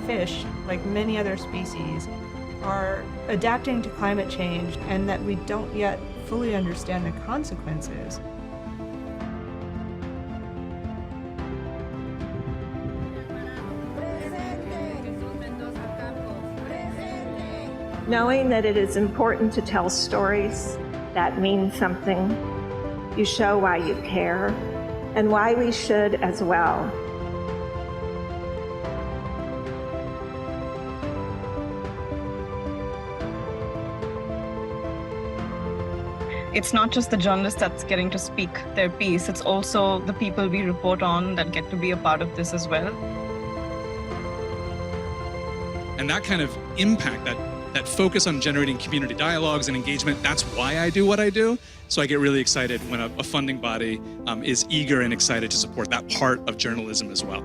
fish, like many other species, are adapting to climate change and that we don't yet fully understand the consequences. Knowing that it is important to tell stories that mean something, you show why you care and why we should as well. It's not just the journalist that's getting to speak their piece, it's also the people we report on that get to be a part of this as well. And that kind of impact, that focus on generating community dialogues and engagement, that's why I do what I do. So I get really excited when a funding body is eager and excited to support that part of journalism as well.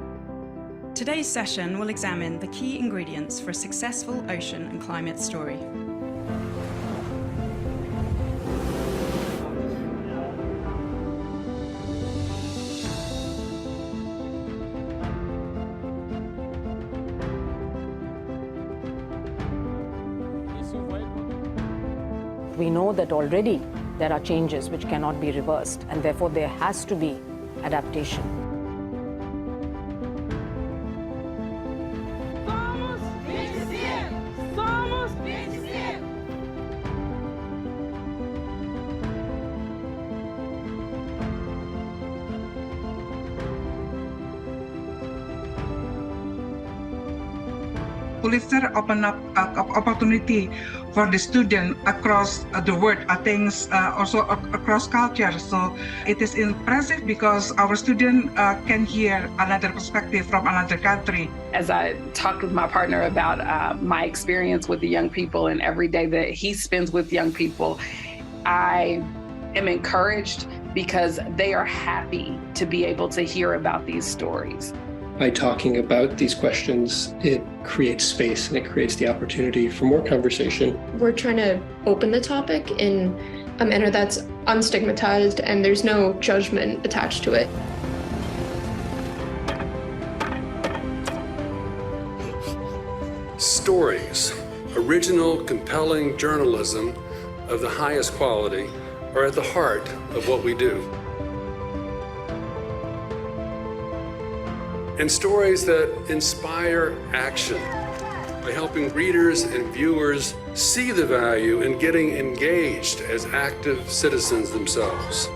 Today's session will examine the key ingredients for a successful ocean and climate story. We know that already there are changes which cannot be reversed, and therefore there has to be adaptation. Pulitzer opened up opportunity for the student across the world, I think also across culture. So it is impressive because our student can hear another perspective from another country. As I talked with my partner about my experience with the young people and every day that he spends with young people, I am encouraged because they are happy to be able to hear about these stories. By talking about these questions, it creates space and it creates the opportunity for more conversation. We're trying to open the topic in a manner that's unstigmatized and there's no judgment attached to it. Stories, original, compelling journalism of the highest quality, are at the heart of what we do. And stories that inspire action by helping readers and viewers see the value in getting engaged as active citizens themselves.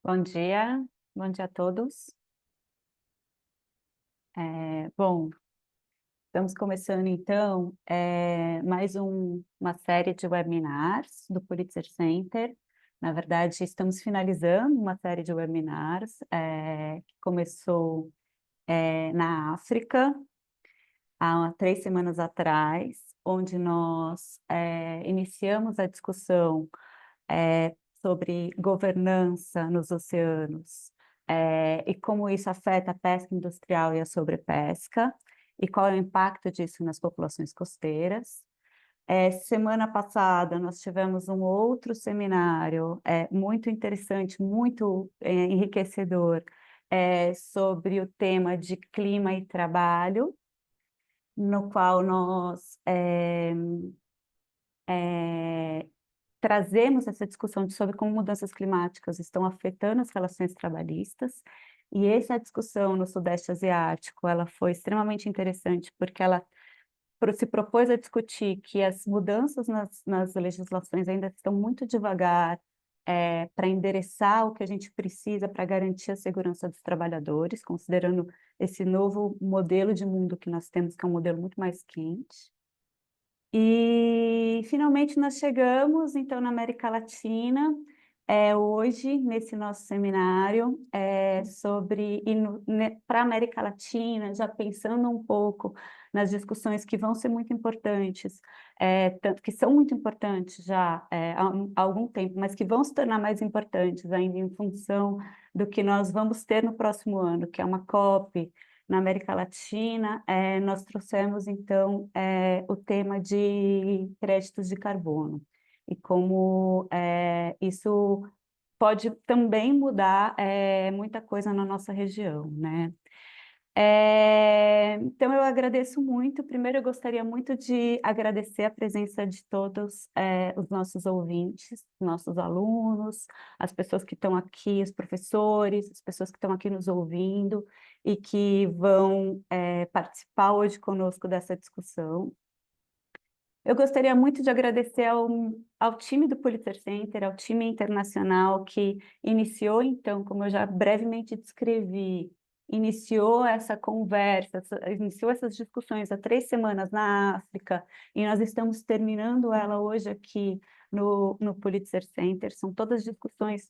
Bom dia a todos. Bom, estamos começando então mais uma série de webinars do Pulitzer Center. Na verdade, estamos finalizando uma série de webinars que começou na África há 3 semanas atrás, onde nós iniciamos a discussão sobre governança nos oceanos e como isso afeta a pesca industrial e a sobrepesca, e qual é o impacto disso nas populações costeiras. Semana passada nós tivemos um outro seminário muito interessante, muito enriquecedor, sobre o tema de clima e trabalho, no qual nós trazemos essa discussão sobre como mudanças climáticas estão afetando as relações trabalhistas, e essa discussão no Sudeste Asiático, ela foi extremamente interessante, porque ela se propôs a discutir que as mudanças nas legislações ainda estão muito devagar para endereçar o que a gente precisa para garantir a segurança dos trabalhadores, considerando esse novo modelo de mundo que nós temos, que é um modelo muito mais quente. E, finalmente, nós chegamos, então, na América Latina, Hoje, nesse nosso seminário, sobre para a América Latina, já pensando um pouco nas discussões que vão ser muito importantes, tanto que são muito importantes já há algum tempo, mas que vão se tornar mais importantes ainda em função do que nós vamos ter no próximo ano, que é uma COP na América Latina. Nós trouxemos, então, o tema de créditos de carbono e como isso pode também mudar muita coisa na nossa região, né? Então, eu agradeço muito. Primeiro, eu gostaria muito de agradecer a presença de todos os nossos ouvintes, nossos alunos, as pessoas que estão aqui, os professores, as pessoas que estão aqui nos ouvindo e que vão participar hoje conosco dessa discussão. Eu gostaria muito de agradecer ao time do Pulitzer Center, ao time internacional que iniciou, então, como eu já brevemente descrevi, iniciou essa conversa, iniciou essas discussões há 3 semanas na África, e nós estamos terminando ela hoje aqui no Pulitzer Center. São todas discussões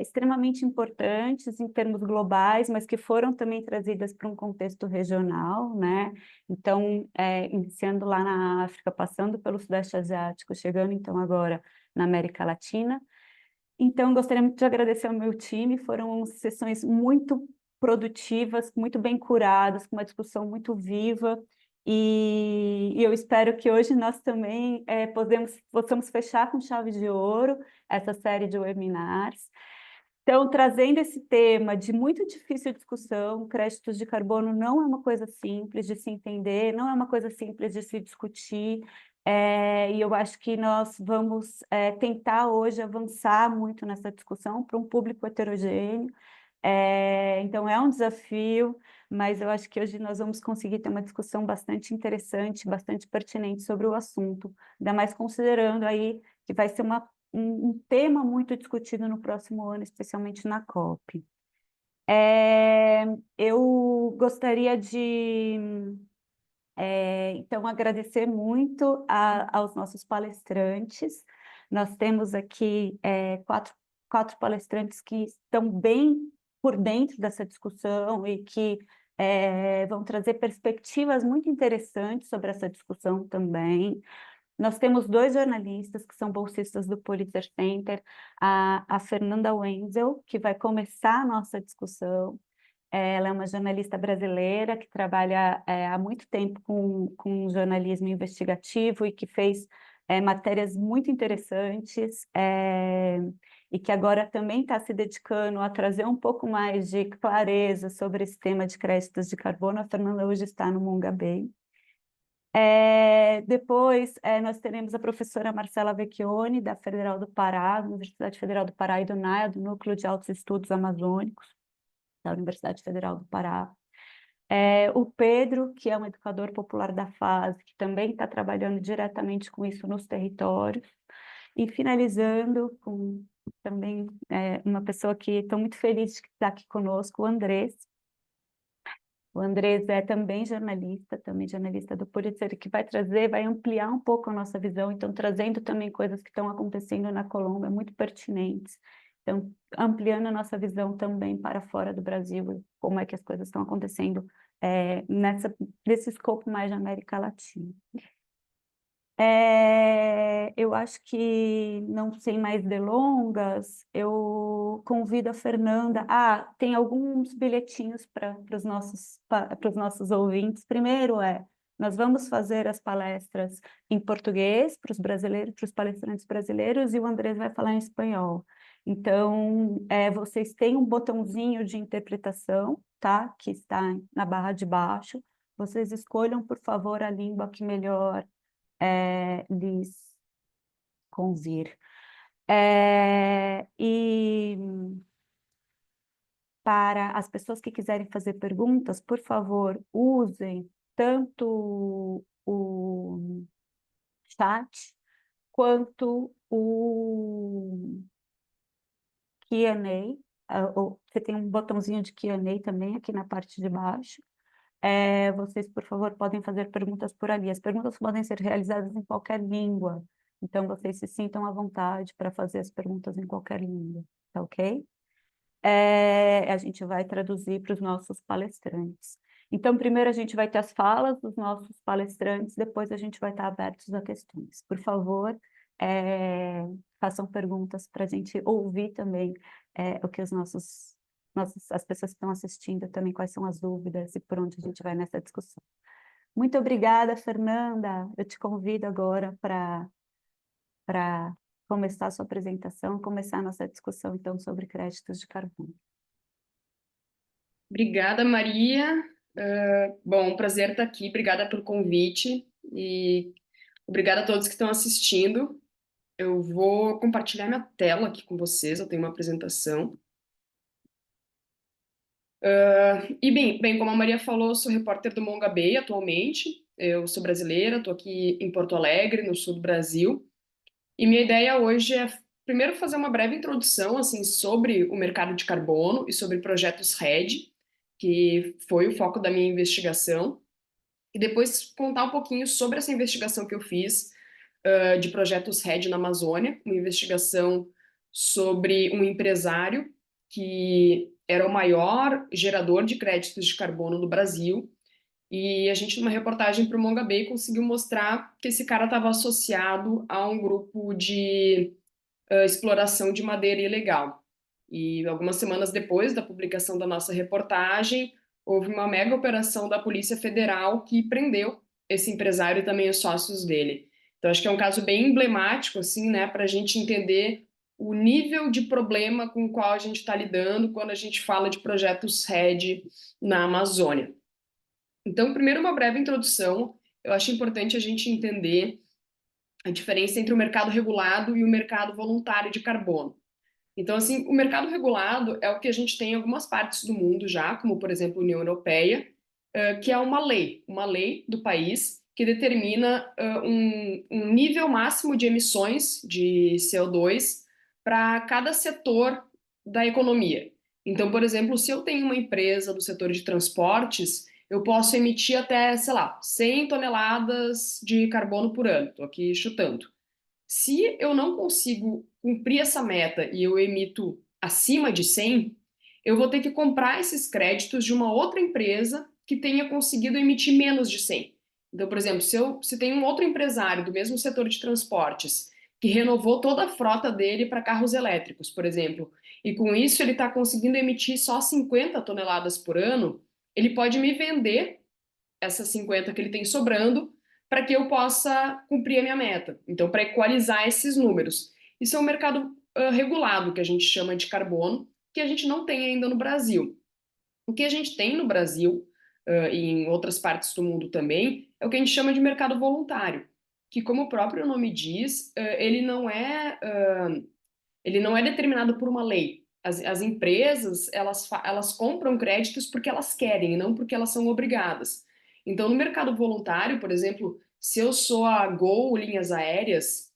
extremamente importantes em termos globais, mas que foram também trazidas para um contexto regional, né? Então, iniciando lá na África, passando pelo Sudeste Asiático, chegando então agora na América Latina. Então, gostaria muito de agradecer ao meu time, foram sessões muito produtivas, muito bem curadas, com uma discussão muito viva, e eu espero que hoje nós também possamos fechar com chave de ouro essa série de webinars. Então, trazendo esse tema de muito difícil discussão, créditos de carbono não é uma coisa simples de se entender, não é uma coisa simples de se discutir, e eu acho que nós vamos tentar hoje avançar muito nessa discussão para um público heterogêneo. Então, é um desafio, mas eu acho que hoje nós vamos conseguir ter uma discussão bastante interessante, bastante pertinente sobre o assunto, ainda mais considerando aí que vai ser um tema muito discutido no próximo ano, especialmente na COP. Eu gostaria de, então, agradecer muito aos nossos palestrantes. Nós temos aqui quatro palestrantes que estão bem por dentro dessa discussão e que vão trazer perspectivas muito interessantes sobre essa discussão também. Nós temos 2 jornalistas que são bolsistas do Pulitzer Center, a Fernanda Wenzel, que vai começar a nossa discussão. Ela é uma jornalista brasileira que trabalha há muito tempo com jornalismo investigativo e que fez matérias muito interessantes, e que agora também está se dedicando a trazer um pouco mais de clareza sobre esse tema de créditos de carbono. A Fernanda hoje está no Monga Bay. Depois, nós teremos a professora Marcela Vecchione, da Federal do Pará, da Universidade Federal do Pará, e do NAIA, do Núcleo de Altos Estudos Amazônicos, da Universidade Federal do Pará. O Pedro, que é um educador popular da FASE, que também está trabalhando diretamente com isso nos territórios. E finalizando com também uma pessoa que estou muito feliz de estar aqui conosco, o Andrés. O Andrés é também jornalista do Pulitzer, que vai ampliar um pouco a nossa visão, então trazendo também coisas que estão acontecendo na Colômbia, muito pertinentes. Então, ampliando a nossa visão também para fora do Brasil, como é que as coisas estão acontecendo nesse escopo mais de América Latina. Eu acho que, não sem mais delongas, eu convido a Fernanda. Tem alguns bilhetinhos para os nossos ouvintes. Primeiro nós vamos fazer as palestras em português para os brasileiros, para os palestrantes brasileiros, e o Andrés vai falar em espanhol. Então, vocês têm um botãozinho de interpretação, tá? Que está na barra de baixo. Vocês escolham, por favor, a língua que melhor lhes convir. E para as pessoas que quiserem fazer perguntas, por favor, usem tanto o chat quanto o Q&A. Você tem um botãozinho de Q&A também aqui na parte de baixo. Vocês, por favor, podem fazer perguntas por ali. As perguntas podem ser realizadas em qualquer língua, Então, vocês se sintam à vontade para fazer as perguntas em qualquer língua, tá ok? A gente vai traduzir para os nossos palestrantes. Então, primeiro a gente vai ter as falas dos nossos palestrantes, depois a gente vai estar abertos a questões. Por favor, façam perguntas para a gente ouvir também o que as pessoas que estão assistindo também, quais são as dúvidas e por onde a gente vai nessa discussão. Muito obrigada, Fernanda. Eu te convido agora para começar a sua apresentação, começar a nossa discussão, então, sobre créditos de carbono. Obrigada, Maria. Bom, prazer estar aqui. Obrigada pelo convite e obrigada a todos que estão assistindo. Eu vou compartilhar minha tela aqui com vocês. Eu tenho uma apresentação. Bem, como a Maria falou, eu sou repórter do Monga Bay atualmente. Eu sou brasileira, estou aqui em Porto Alegre, no sul do Brasil. E minha ideia hoje é, primeiro, fazer uma breve introdução assim, sobre o mercado de carbono e sobre projetos REDD, que foi o foco da minha investigação. E depois contar um pouquinho sobre essa investigação que eu fiz de projetos REDD na Amazônia, uma investigação sobre um empresário que era o maior gerador de créditos de carbono no Brasil. E a gente, numa reportagem para o Monga Bay, conseguiu mostrar que esse cara estava associado a um grupo de exploração de madeira ilegal. E algumas semanas depois da publicação da nossa reportagem, houve uma mega operação da Polícia Federal que prendeu esse empresário e também os sócios dele. Então, acho que é um caso bem emblemático, assim, né, para a gente entender o nível de problema com o qual a gente está lidando quando a gente fala de projetos REDD na Amazônia. Então, primeiro, uma breve introdução. Eu acho importante a gente entender a diferença entre o mercado regulado e o mercado voluntário de carbono. Então, assim, o mercado regulado é o que a gente tem em algumas partes do mundo já, como, por exemplo, a União Europeia, que é uma lei do país que determina um nível máximo de emissões de CO2 para cada setor da economia. Então, por exemplo, se eu tenho uma empresa do setor de transportes, eu posso emitir até, sei lá, 100 toneladas de carbono por ano. Estou aqui chutando. Se eu não consigo cumprir essa meta e eu emito acima de 100, eu vou ter que comprar esses créditos de uma outra empresa que tenha conseguido emitir menos de 100. Então, por exemplo, se tem um outro empresário do mesmo setor de transportes que renovou toda a frota dele para carros elétricos, por exemplo, e com isso ele está conseguindo emitir só 50 toneladas por ano, ele pode me vender essas 50 que ele tem sobrando para que eu possa cumprir a minha meta. Então, para equalizar esses números. Isso é um mercado regulado, que a gente chama de carbono, que a gente não tem ainda no Brasil. O que a gente tem no Brasil e em outras partes do mundo também é o que a gente chama de mercado voluntário, que, como o próprio nome diz, ele não é determinado por uma lei. As empresas, elas compram créditos porque elas querem, não porque elas são obrigadas. Então, no mercado voluntário, por exemplo, se eu sou a Gol Linhas Aéreas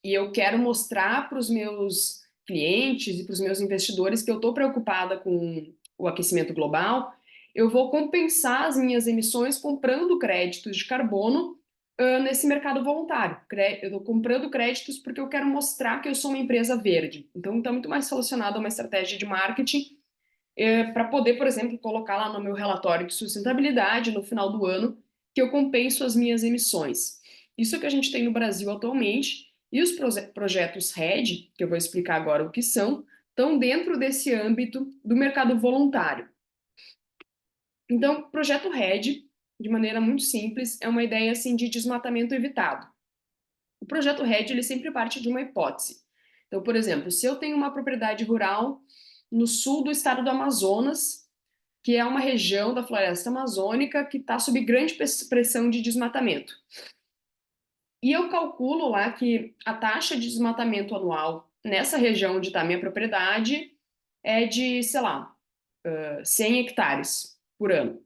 e eu quero mostrar para os meus clientes e para os meus investidores que eu estou preocupada com o aquecimento global, eu vou compensar as minhas emissões comprando créditos de carbono nesse mercado voluntário. Eu estou comprando créditos porque eu quero mostrar que eu sou uma empresa verde. Então, está muito mais relacionado a uma estratégia de marketing para poder, por exemplo, colocar lá no meu relatório de sustentabilidade no final do ano que eu compenso as minhas emissões. Isso é o que a gente tem no Brasil atualmente, e os projetos REDD, que eu vou explicar agora o que são, estão dentro desse âmbito do mercado voluntário. Então, o projeto REDD, de maneira muito simples, é uma ideia assim, de desmatamento evitado. O projeto REDD ele sempre parte de uma hipótese. Então, por exemplo, se eu tenho uma propriedade rural no sul do estado do Amazonas, que é uma região da floresta amazônica que está sob grande pressão de desmatamento. E eu calculo lá que a taxa de desmatamento anual nessa região onde está a minha propriedade é de, sei lá, 100 hectares por ano.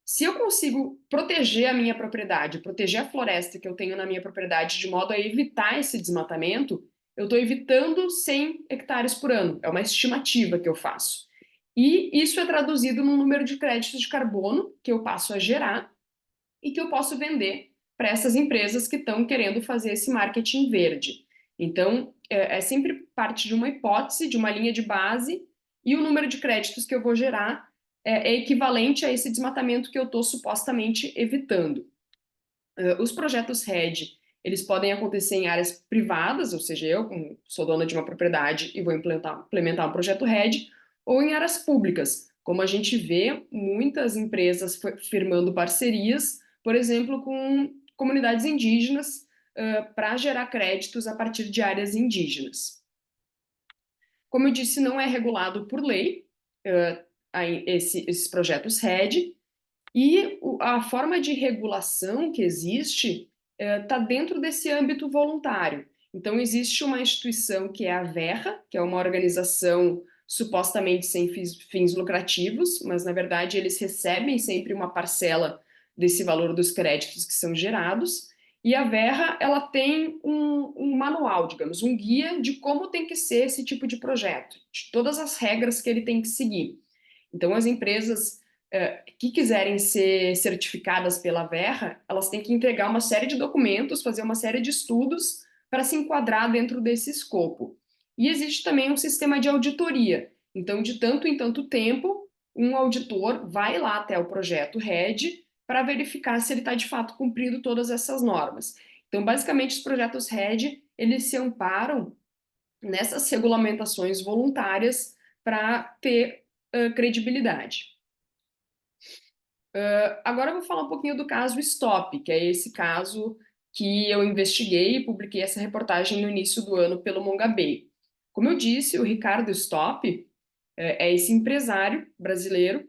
Se eu consigo proteger a minha propriedade, proteger a floresta que eu tenho na minha propriedade de modo a evitar esse desmatamento, eu estou evitando 100 hectares por ano. É uma estimativa que eu faço. E isso é traduzido num número de créditos de carbono que eu passo a gerar e que eu posso vender para essas empresas que estão querendo fazer esse marketing verde. Então, é sempre parte de uma hipótese, de uma linha de base, e o número de créditos que eu vou gerar é equivalente a esse desmatamento que eu estou supostamente evitando. Os projetos RED, eles podem acontecer em áreas privadas, ou seja, eu sou dona de uma propriedade e vou implementar um projeto RED, ou em áreas públicas, como a gente vê muitas empresas firmando parcerias, por exemplo, com comunidades indígenas, para gerar créditos a partir de áreas indígenas. Como eu disse, não é regulado por lei esses projetos RED, e a forma de regulação que existe está dentro desse âmbito voluntário. Então, existe uma instituição que é a Verra, que é uma organização supostamente sem fins lucrativos, mas, na verdade, eles recebem sempre uma parcela desse valor dos créditos que são gerados. E a Verra, ela tem um manual, digamos, um guia de como tem que ser esse tipo de projeto, de todas as regras que ele tem que seguir. Então, as empresas que quiserem ser certificadas pela Verra, elas têm que entregar uma série de documentos, fazer uma série de estudos para se enquadrar dentro desse escopo. E existe também um sistema de auditoria. Então, de tanto em tanto tempo, um auditor vai lá até o projeto RED para verificar se ele está de fato cumprindo todas essas normas. Então, basicamente, os projetos RED, eles se amparam nessas regulamentações voluntárias para ter credibilidade. Agora eu vou falar um pouquinho do caso Stop, que é esse caso que eu investiguei e publiquei essa reportagem no início do ano pelo Mongabay. Como eu disse, o Ricardo Stop é esse empresário brasileiro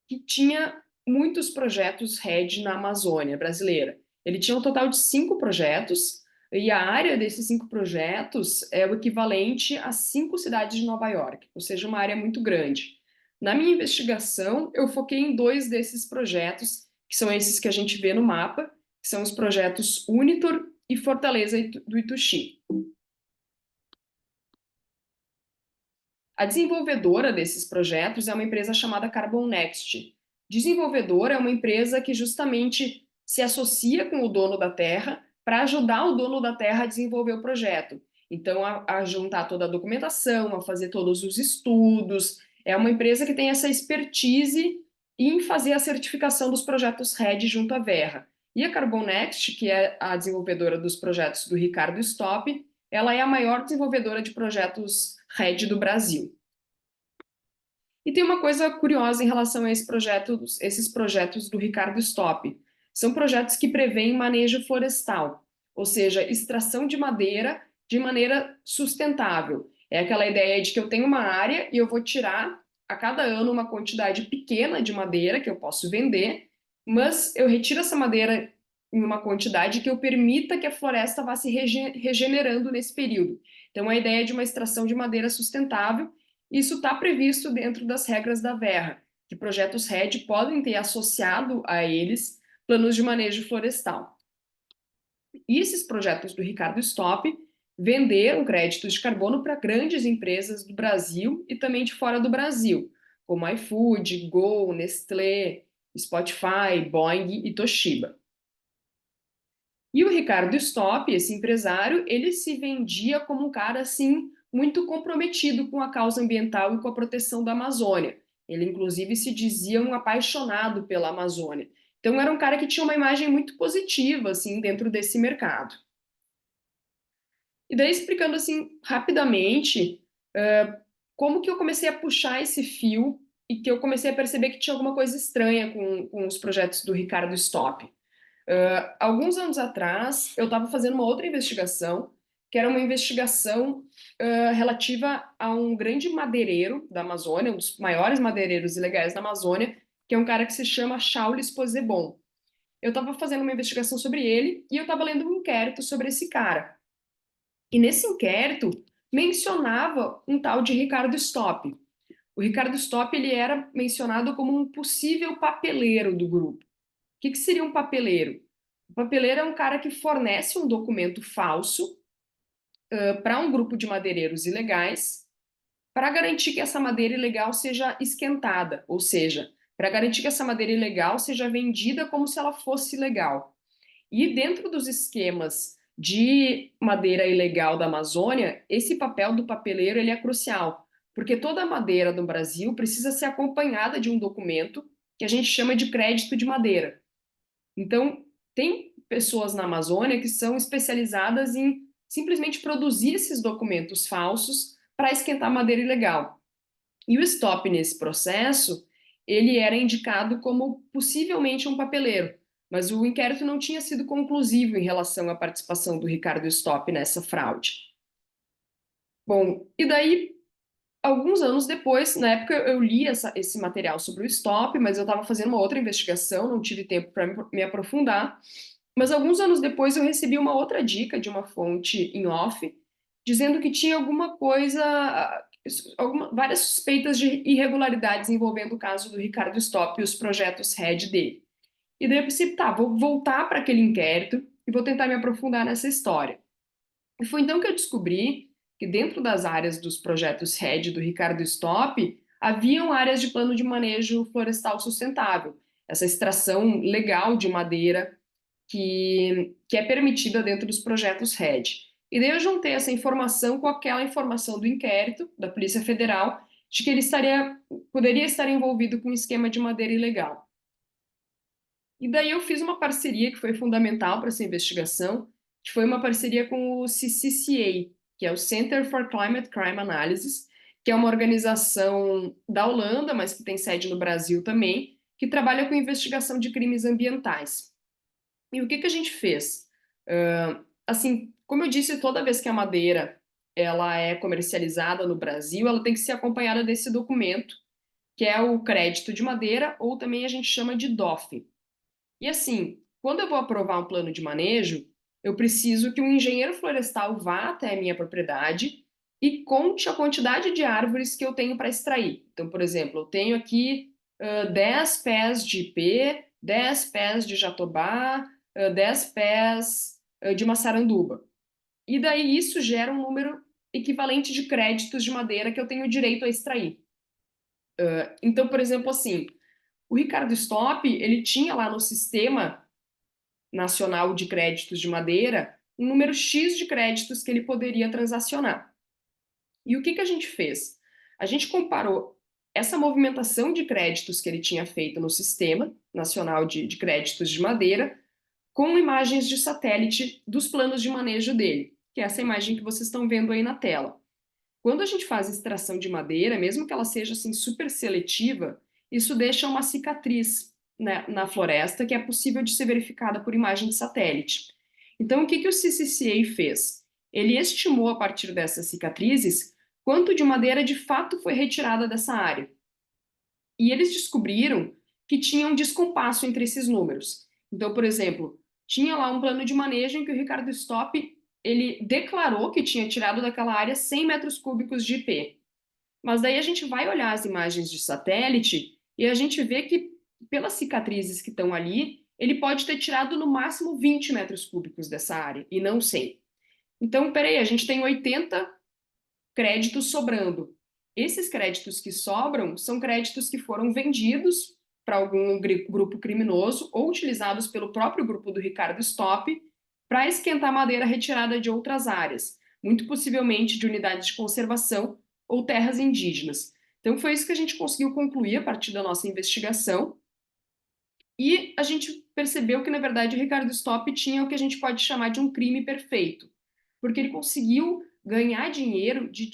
que tinha muitos projetos RED na Amazônia brasileira. Ele tinha um total de 5 projetos, e a área desses 5 projetos é o equivalente a 5 cidades de Nova York, ou seja, uma área muito grande. Na minha investigação, eu foquei em 2 desses projetos, que são esses que a gente vê no mapa, que são os projetos Unitor e Fortaleza do Ituxi. A desenvolvedora desses projetos é uma empresa chamada Carbon Next. Desenvolvedora é uma empresa que justamente se associa com o dono da terra para ajudar o dono da terra a desenvolver o projeto. Então, a juntar toda a documentação, a fazer todos os estudos. É uma empresa que tem essa expertise em fazer a certificação dos projetos RED junto à Verra. E a Carbon Next, que é a desenvolvedora dos projetos do Ricardo Stop, ela é a maior desenvolvedora de projetos RED do Brasil. E tem uma coisa curiosa em relação a esses projetos do Ricardo Stop. São projetos que prevêem manejo florestal, ou seja, extração de madeira de maneira sustentável. É aquela ideia de que eu tenho uma área e eu vou tirar a cada ano uma quantidade pequena de madeira que eu posso vender, mas eu retiro essa madeira em uma quantidade que eu permita que a floresta vá se regenerando nesse período. Então, a ideia de uma extração de madeira sustentável, isso está previsto dentro das regras da Verra, que projetos RED podem ter associado a eles planos de manejo florestal. E esses projetos do Ricardo Stop venderam créditos de carbono para grandes empresas do Brasil e também de fora do Brasil, como iFood, Gol, Nestlé, Spotify, Boeing e Toshiba. E o Ricardo Stop, esse empresário, ele se vendia como um cara assim muito comprometido com a causa ambiental e com a proteção da Amazônia. Ele inclusive se dizia um apaixonado pela Amazônia. Então era um cara que tinha uma imagem muito positiva assim dentro desse mercado. E daí, explicando assim rapidamente como que eu comecei a puxar esse fio e que eu comecei a perceber que tinha alguma coisa estranha com os projetos do Ricardo Stop. Alguns anos atrás, eu estava fazendo uma outra investigação, que era uma investigação relativa a um grande madeireiro da Amazônia, um dos maiores madeireiros ilegais da Amazônia, que é um cara que se chama Charles Possebon. Eu estava fazendo uma investigação sobre ele e eu estava lendo um inquérito sobre esse cara. E nesse inquérito mencionava um tal de Ricardo Stop. O Ricardo Stop ele era mencionado como um possível papeleiro do grupo. O que seria um papeleiro? O papeleiro é um cara que fornece um documento falso para um grupo de madeireiros ilegais para garantir que essa madeira ilegal seja esquentada, ou seja, para garantir que essa madeira ilegal seja vendida como se ela fosse legal. E dentro dos esquemas de madeira ilegal da Amazônia, esse papel do papeleiro ele é crucial, porque toda a madeira do Brasil precisa ser acompanhada de um documento que a gente chama de crédito de madeira. Então, tem pessoas na Amazônia que são especializadas em simplesmente produzir esses documentos falsos para esquentar madeira ilegal. E o Stop nesse processo, ele era indicado como possivelmente um papeleiro, mas o inquérito não tinha sido conclusivo em relação à participação do Ricardo Stop nessa fraude. Bom, e daí, alguns anos depois, na época eu li esse material sobre o Stop, mas eu estava fazendo uma outra investigação, não tive tempo para me aprofundar, mas alguns anos depois eu recebi uma outra dica de uma fonte em off, dizendo que tinha alguma coisa, várias suspeitas de irregularidades envolvendo o caso do Ricardo Stop e os projetos RED dele. E daí eu pensei, tá, vou voltar para aquele inquérito e vou tentar me aprofundar nessa história. E foi então que eu descobri que dentro das áreas dos projetos RED do Ricardo Stop, haviam áreas de plano de manejo florestal sustentável, essa extração legal de madeira que é permitida dentro dos projetos RED. E daí eu juntei essa informação com aquela informação do inquérito da Polícia Federal de que ele poderia estar envolvido com um esquema de madeira ilegal. E daí eu fiz uma parceria que foi fundamental para essa investigação, que foi uma parceria com o CCCA, que é o Center for Climate Crime Analysis, que é uma organização da Holanda, mas que tem sede no Brasil também, que trabalha com investigação de crimes ambientais. E o que a gente fez? Assim, como eu disse, toda vez que a madeira ela é comercializada no Brasil, ela tem que ser acompanhada desse documento, que é o crédito de madeira, ou também a gente chama de DOF. E assim, quando eu vou aprovar um plano de manejo, eu preciso que um engenheiro florestal vá até a minha propriedade e conte a quantidade de árvores que eu tenho para extrair. Então, por exemplo, eu tenho aqui 10 pés de ipê, 10 pés de jatobá, 10 pés de maçaranduba. E daí isso gera um número equivalente de créditos de madeira que eu tenho direito a extrair. Então, por exemplo, assim, o Ricardo Stop, ele tinha lá no Sistema Nacional de Créditos de Madeira um número X de créditos que ele poderia transacionar. E o que a gente fez? A gente comparou essa movimentação de créditos que ele tinha feito no Sistema Nacional de Créditos de Madeira com imagens de satélite dos planos de manejo dele, que é essa imagem que vocês estão vendo aí na tela. Quando a gente faz extração de madeira, mesmo que ela seja assim, super seletiva, isso deixa uma cicatriz, né, na floresta que é possível de ser verificada por imagem de satélite. Então, o que o CCCA fez? Ele estimou, a partir dessas cicatrizes, quanto de madeira de fato foi retirada dessa área. E eles descobriram que tinha um descompasso entre esses números. Então, por exemplo, tinha lá um plano de manejo em que o Ricardo Stop ele declarou que tinha tirado daquela área 100 metros cúbicos de ipê. Mas daí a gente vai olhar as imagens de satélite e a gente vê que, pelas cicatrizes que estão ali, ele pode ter tirado no máximo 20 metros cúbicos dessa área, e não 100. Então, peraí, a gente tem 80 créditos sobrando. Esses créditos que sobram são créditos que foram vendidos para algum grupo criminoso ou utilizados pelo próprio grupo do Ricardo Stop para esquentar madeira retirada de outras áreas, muito possivelmente de unidades de conservação ou terras indígenas. Então foi isso que a gente conseguiu concluir a partir da nossa investigação. E a gente percebeu que, na verdade, o Ricardo Stop tinha o que a gente pode chamar de um crime perfeito, porque ele conseguiu ganhar dinheiro de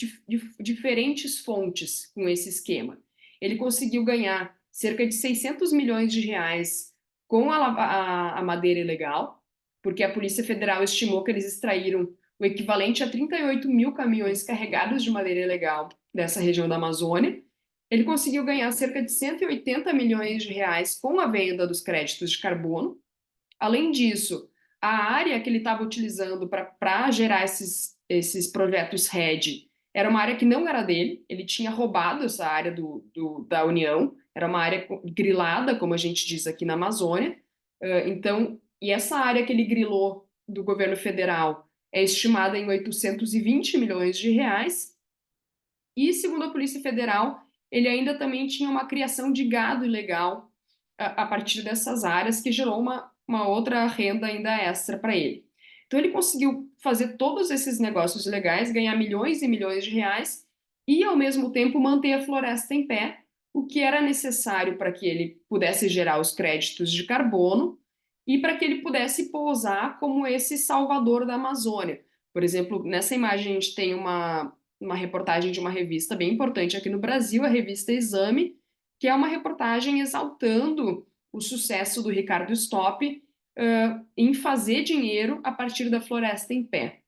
diferentes fontes com esse esquema. Ele conseguiu ganhar cerca de 600 milhões de reais com a madeira ilegal, porque a Polícia Federal estimou que eles extraíram o equivalente a 38 mil caminhões carregados de madeira ilegal dessa região da Amazônia. Ele conseguiu ganhar cerca de 180 milhões de reais com a venda dos créditos de carbono. Além disso, a área que ele estava utilizando para gerar esses projetos RED era uma área que não era dele, ele tinha roubado essa área da União, era uma área grilada, como a gente diz aqui na Amazônia. E essa área que ele grilou do governo federal é estimada em 820 milhões de reais. E, segundo a Polícia Federal, ele ainda também tinha uma criação de gado ilegal a partir dessas áreas, que gerou uma outra renda ainda extra para ele. Então ele conseguiu fazer todos esses negócios legais, ganhar milhões e milhões de reais e, ao mesmo tempo, manter a floresta em pé, o que era necessário para que ele pudesse gerar os créditos de carbono e para que ele pudesse pousar como esse salvador da Amazônia. Por exemplo, nessa imagem a gente tem uma reportagem de uma revista bem importante aqui no Brasil, a revista Exame, que é uma reportagem exaltando o sucesso do Ricardo Stopp em fazer dinheiro a partir da floresta em pé.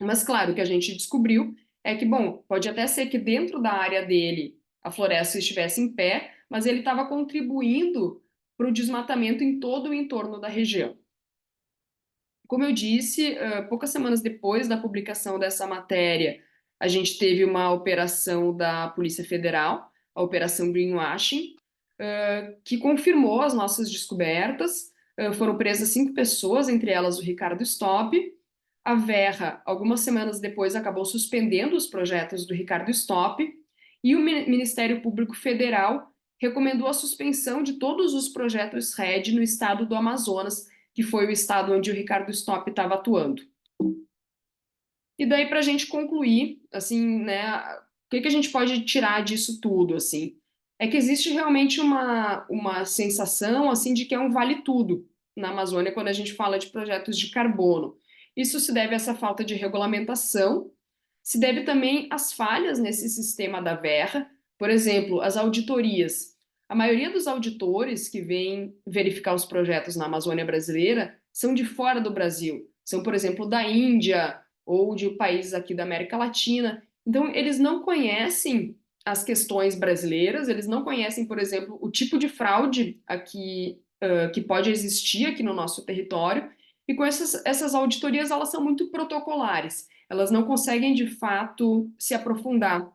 Mas claro, o que a gente descobriu é que, bom, pode até ser que dentro da área dele a floresta estivesse em pé, mas ele estava contribuindo para o desmatamento em todo o entorno da região. Como eu disse, poucas semanas depois da publicação dessa matéria, a gente teve uma operação da Polícia Federal, a Operação Greenwashing, que confirmou as nossas descobertas. Foram presas 5 pessoas, entre elas o Ricardo Stopp. A Verra, algumas semanas depois, acabou suspendendo os projetos do Ricardo Stopp, e o Ministério Público Federal recomendou a suspensão de todos os projetos RED no estado do Amazonas, que foi o estado onde o Ricardo Stopp estava atuando. E daí, para a gente concluir, assim, né, o que a gente pode tirar disso tudo, assim? É que existe realmente uma sensação, assim, de que é um vale-tudo na Amazônia quando a gente fala de projetos de carbono. Isso se deve a essa falta de regulamentação, se deve também às falhas nesse sistema da Verra, por exemplo, as auditorias. A maioria dos auditores que vêm verificar os projetos na Amazônia brasileira são de fora do Brasil, são, por exemplo, da Índia ou de países aqui da América Latina. Então, eles não conhecem as questões brasileiras, eles não conhecem, por exemplo, o tipo de fraude aqui, que pode existir aqui no nosso território, e com essas auditorias, elas são muito protocolares, elas não conseguem, de fato, se aprofundar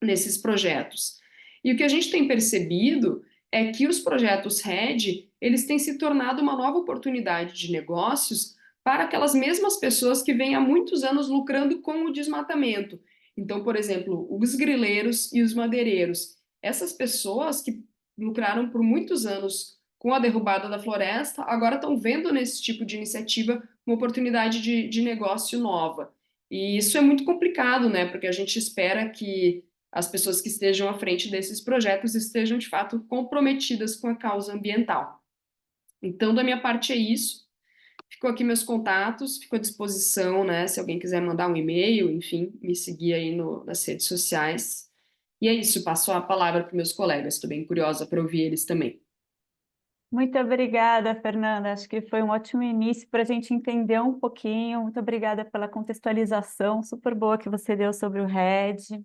nesses projetos. E o que a gente tem percebido é que os projetos RED, eles têm se tornado uma nova oportunidade de negócios para aquelas mesmas pessoas que vêm há muitos anos lucrando com o desmatamento. Então, por exemplo, os grileiros e os madeireiros. Essas pessoas que lucraram por muitos anos com a derrubada da floresta, agora estão vendo nesse tipo de iniciativa uma oportunidade de negócio nova. E isso é muito complicado, né? Porque a gente espera que as pessoas que estejam à frente desses projetos estejam, de fato, comprometidas com a causa ambiental. Então, da minha parte é isso. Ficou aqui meus contatos, fico à disposição, né? Se alguém quiser mandar um e-mail, enfim, me seguir aí nas redes sociais. E é isso, passo a palavra para meus colegas. Estou bem curiosa para ouvir eles também. Muito obrigada, Fernanda. Acho que foi um ótimo início para a gente entender um pouquinho. Muito obrigada pela contextualização super boa que você deu sobre o RED.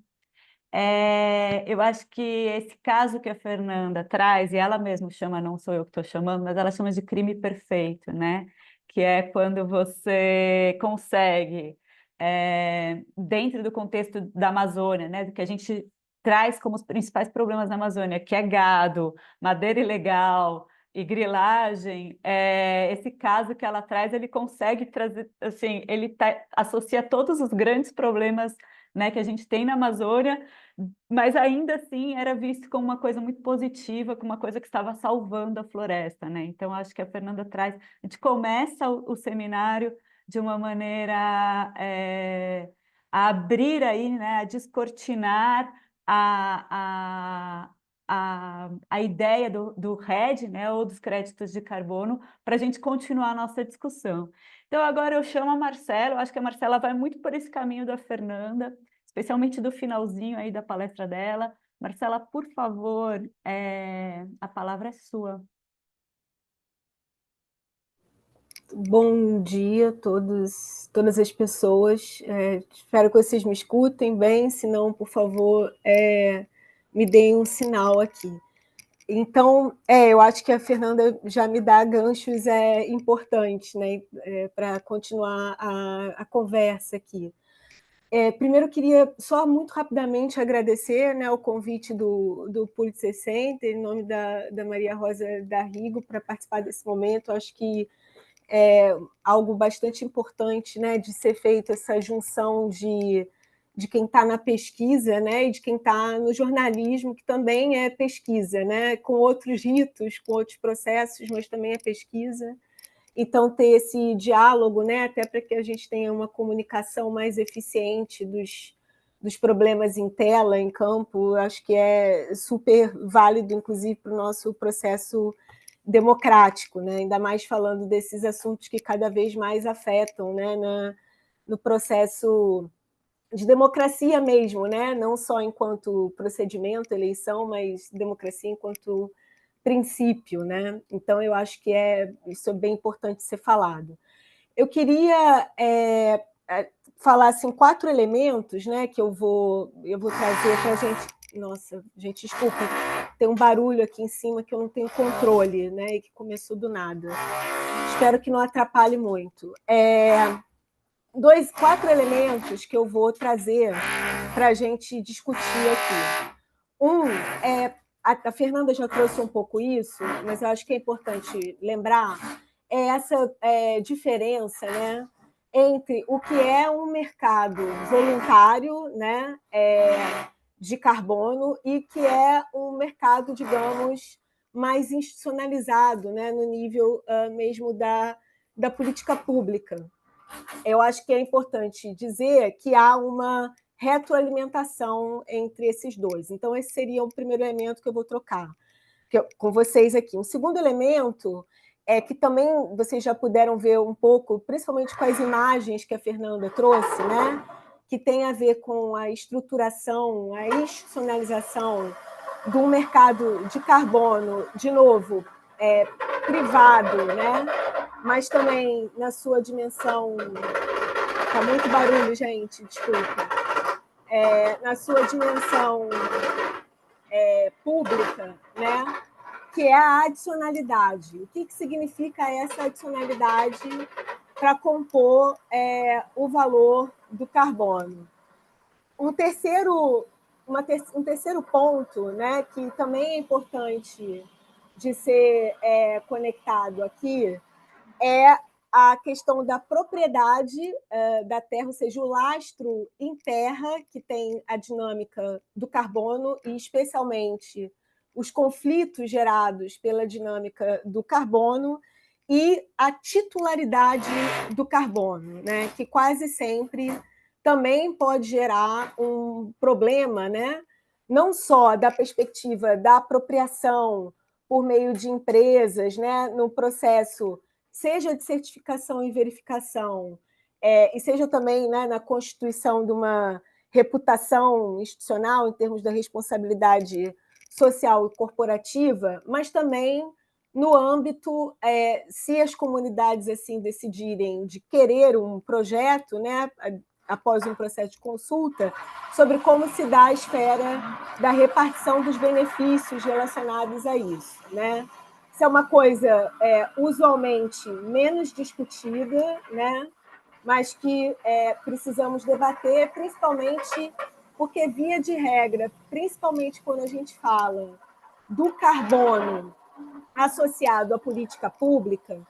Eu acho que esse caso que a Fernanda traz, e ela mesma chama, não sou eu que estou chamando, mas ela chama de crime perfeito, né? Que é quando você consegue, dentro do contexto da Amazônia, né? Do que a gente traz como os principais problemas da Amazônia, que é gado, madeira ilegal e grilagem, esse caso que ela traz, ele consegue trazer, assim, ele associa todos os grandes problemas, né, que a gente tem na Amazônia, mas ainda assim era visto como uma coisa muito positiva, como uma coisa que estava salvando a floresta, né? Então acho que a Fernanda traz, a gente começa o seminário de uma maneira a abrir aí, né, a descortinar a ideia do RED, né, ou dos créditos de carbono, para a gente continuar a nossa discussão. Então, agora eu chamo a Marcela, eu acho que a Marcela vai muito por esse caminho da Fernanda, especialmente do finalzinho aí da palestra dela. Marcela, por favor, a palavra é sua. Bom dia a todas as pessoas. Espero que vocês me escutem bem, se não, por favor, me deem um sinal aqui. Então, eu acho que a Fernanda já me dá ganchos importantes, né, para continuar a conversa aqui. Primeiro, eu queria só muito rapidamente agradecer, né, o convite do Pulitzer Center, em nome da Maria Rosa D'Arrigo, para participar desse momento. Acho que é algo bastante importante, né, de ser feita essa junção de quem está na pesquisa, né, e de quem está no jornalismo, que também é pesquisa, né, com outros ritos, com outros processos, mas também é pesquisa. Então, ter esse diálogo, né, até para que a gente tenha uma comunicação mais eficiente dos problemas em tela, em campo, acho que é super válido, inclusive, para o nosso processo democrático, né? Ainda mais falando desses assuntos que cada vez mais afetam, né, no processo de democracia mesmo, né? Não só enquanto procedimento, eleição, mas democracia enquanto princípio, né? Então, eu acho que isso é bem importante ser falado. Eu queria falar assim, 4 elementos, né, que eu vou trazer para a gente. Nossa, gente, desculpa, tem um barulho aqui em cima que eu não tenho controle, né, e que começou do nada. Espero que não atrapalhe muito. 4 elementos que eu vou trazer para a gente discutir aqui. A Fernanda já trouxe um pouco isso, mas eu acho que é importante lembrar, essa diferença, né, entre o que é um mercado voluntário, né, de carbono e que é um mercado, digamos, mais institucionalizado, né, no nível mesmo da política pública. Eu acho que é importante dizer que há uma retroalimentação entre esses dois. Então, esse seria o primeiro elemento que eu vou trocar com vocês aqui. Um segundo elemento é que também vocês já puderam ver um pouco, principalmente com as imagens que a Fernanda trouxe, né? Que tem a ver com a estruturação, a institucionalização do mercado de carbono, de novo, privado, né? Mas também na sua dimensão... Está muito barulho, gente, desculpa. Na sua dimensão pública, né? Que é a adicionalidade. O que significa essa adicionalidade para compor o valor do carbono? Um terceiro ponto, né, que também é importante de ser conectado aqui é a questão da propriedade da terra, ou seja, o lastro em terra, que tem a dinâmica do carbono e, especialmente, os conflitos gerados pela dinâmica do carbono e a titularidade do carbono, né, que quase sempre também pode gerar um problema, né, não só da perspectiva da apropriação por meio de empresas, né, no processo seja de certificação e verificação, e seja também, né, na constituição de uma reputação institucional em termos da responsabilidade social e corporativa, mas também no âmbito, se as comunidades assim decidirem de querer um projeto, né, após um processo de consulta, sobre como se dá a esfera da repartição dos benefícios relacionados a isso, né? Isso é uma coisa usualmente menos discutida, né? Mas que precisamos debater, principalmente porque, via de regra, principalmente quando a gente fala do carbono associado à política pública,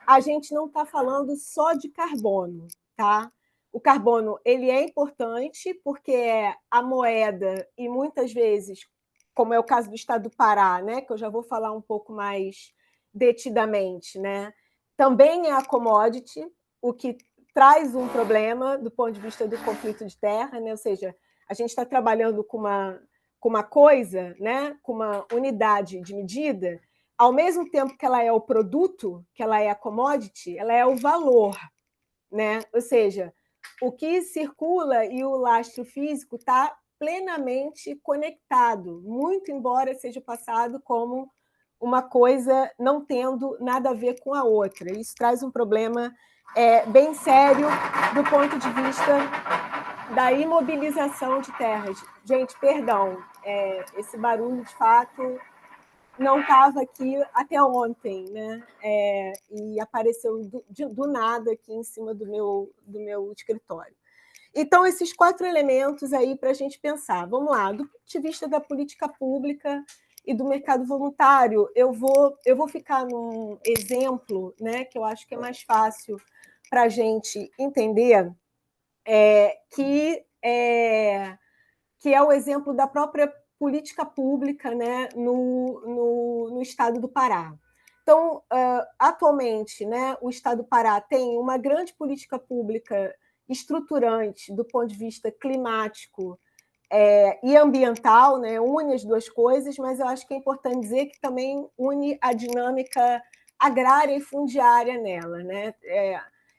a gente não está falando só de carbono, tá? O carbono ele é importante porque é a moeda e, muitas vezes, como é o caso do estado do Pará, né, que eu já vou falar um pouco mais detidamente, né, também é a commodity, o que traz um problema do ponto de vista do conflito de terra, né, ou seja, a gente está trabalhando com uma coisa, né, com uma unidade de medida, ao mesmo tempo que ela é o produto, que ela é a commodity, ela é o valor, né, ou seja, o que circula e o lastro físico está plenamente conectado, muito embora seja passado como uma coisa não tendo nada a ver com a outra. Isso traz um problema bem sério do ponto de vista da imobilização de terras. Gente, perdão, esse barulho, de fato, não estava aqui até ontem, né? E apareceu do nada aqui em cima do meu escritório. Então, esses 4 elementos aí para a gente pensar. Vamos lá, do ponto de vista da política pública e do mercado voluntário, eu vou ficar num exemplo, né, que eu acho que é mais fácil para a gente entender, que é o exemplo da própria política pública, né, no estado do Pará. Então, atualmente, né, o Estado do Pará tem uma grande política pública estruturante do ponto de vista climático e ambiental, né, une as duas coisas, mas eu acho que é importante dizer que também une a dinâmica agrária e fundiária nela, né?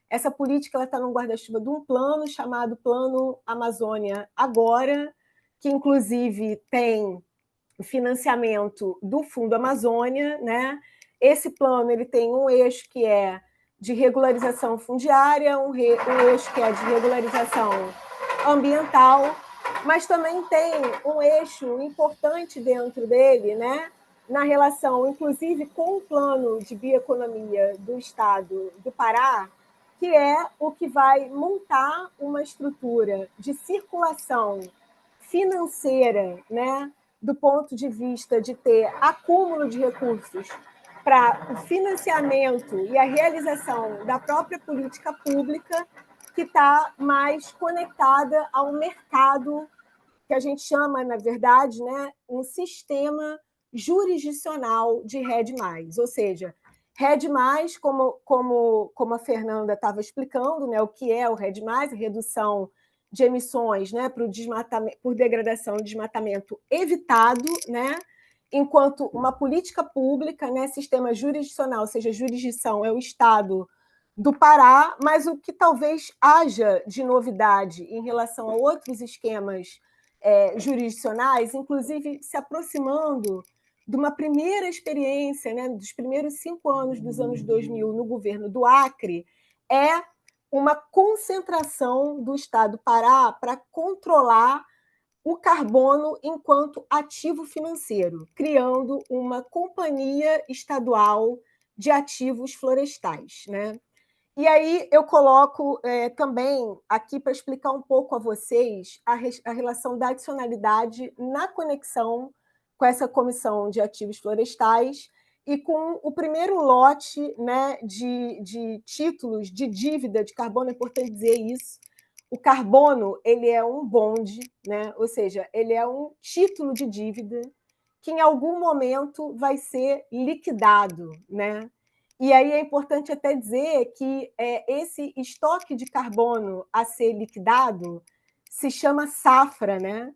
Essa política está no guarda-chuva de um plano chamado Plano Amazônia Agora, que inclusive tem financiamento do Fundo Amazônia, né? Esse plano ele tem um eixo que é de regularização fundiária, um eixo que é de regularização ambiental, mas também tem um eixo importante dentro dele, né? Na relação, inclusive, com o plano de bioeconomia do Estado do Pará, que é o que vai montar uma estrutura de circulação financeira, né? Do ponto de vista de ter acúmulo de recursos para o financiamento e a realização da própria política pública, que está mais conectada ao mercado, que a gente chama, na verdade, né, um sistema jurisdicional de RED+, ou seja, RED+, como a Fernanda estava explicando, né, o que é o RED+, a redução de emissões, né, por degradação e desmatamento evitado, né, enquanto uma política pública, né, sistema jurisdicional, ou seja, jurisdição é o Estado do Pará, mas o que talvez haja de novidade em relação a outros esquemas jurisdicionais, inclusive se aproximando de uma primeira experiência, né, dos primeiros 5 anos dos anos 2000 no governo do Acre, é uma concentração do Estado do Pará para controlar o carbono enquanto ativo financeiro, criando uma companhia estadual de ativos florestais, né? E aí eu coloco também aqui para explicar um pouco a vocês a relação da adicionalidade na conexão com essa comissão de ativos florestais e com o primeiro lote, né, de títulos de dívida de carbono, é importante dizer isso. O carbono ele é um bonde, né? Ou seja, ele é um título de dívida que em algum momento vai ser liquidado, né? E aí é importante até dizer que esse estoque de carbono a ser liquidado se chama safra, né?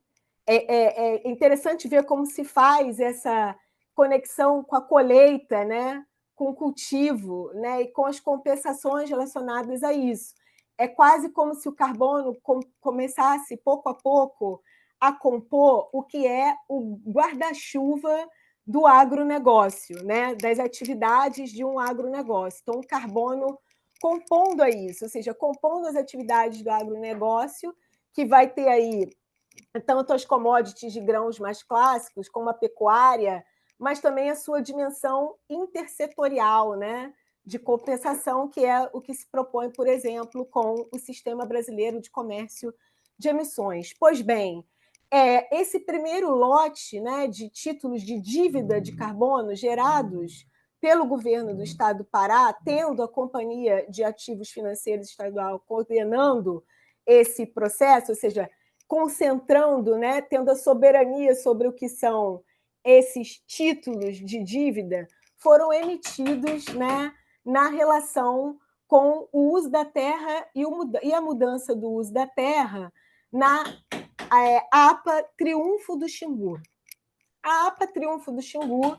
É interessante ver como se faz essa conexão com a colheita, né? Com o cultivo, né? E com as compensações relacionadas a isso. É quase como se o carbono começasse, pouco a pouco, a compor o que é o guarda-chuva do agronegócio, né? Das atividades de um agronegócio. Então, o carbono compondo a isso, ou seja, compondo as atividades do agronegócio, que vai ter aí tanto as commodities de grãos mais clássicos, como a pecuária, mas também a sua dimensão intersetorial, né? De compensação, que é o que se propõe, por exemplo, com o Sistema Brasileiro de Comércio de Emissões. Pois bem, esse primeiro lote, né, de títulos de dívida de carbono gerados pelo governo do Estado do Pará, tendo a Companhia de Ativos Financeiros Estadual coordenando esse processo, ou seja, concentrando, né, tendo a soberania sobre o que são esses títulos de dívida, foram emitidos, né, na relação com o uso da terra e a mudança do uso da terra na APA Triunfo do Xingu. A APA Triunfo do Xingu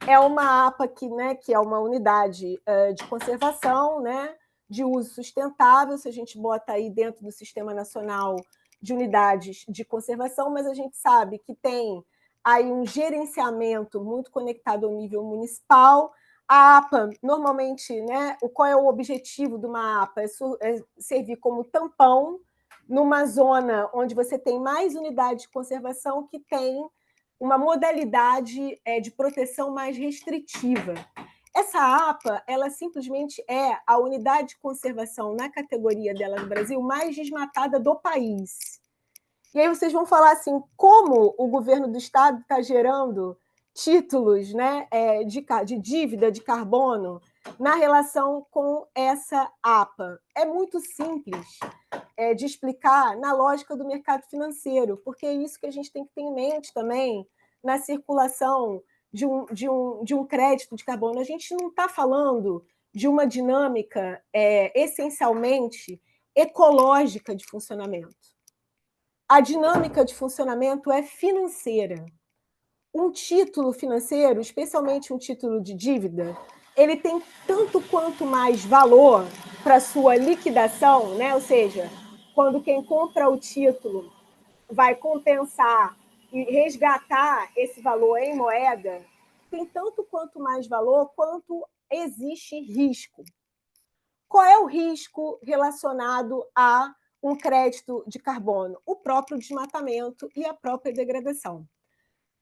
é uma APA que é uma unidade de conservação, né, de uso sustentável, se a gente bota aí dentro do Sistema Nacional de Unidades de Conservação, mas a gente sabe que tem aí um gerenciamento muito conectado ao nível municipal. A APA, normalmente, né, qual é o objetivo de uma APA? É servir como tampão numa zona onde você tem mais unidades de conservação que tem uma modalidade de proteção mais restritiva. Essa APA, ela simplesmente é a unidade de conservação na categoria dela no Brasil mais desmatada do país. E aí vocês vão falar assim, como o governo do estado está gerando títulos, né, de dívida de carbono na relação com essa APA? É muito simples de explicar na lógica do mercado financeiro, porque é isso que a gente tem que ter em mente também na circulação de um crédito de carbono. A gente não está falando de uma dinâmica essencialmente ecológica de funcionamento. A dinâmica de funcionamento é financeira. Um título financeiro, especialmente um título de dívida, ele tem tanto quanto mais valor para sua liquidação, né? Ou seja, quando quem compra o título vai compensar e resgatar esse valor em moeda, tem tanto quanto mais valor quanto existe risco. Qual é o risco relacionado a um crédito de carbono? O próprio desmatamento e a própria degradação.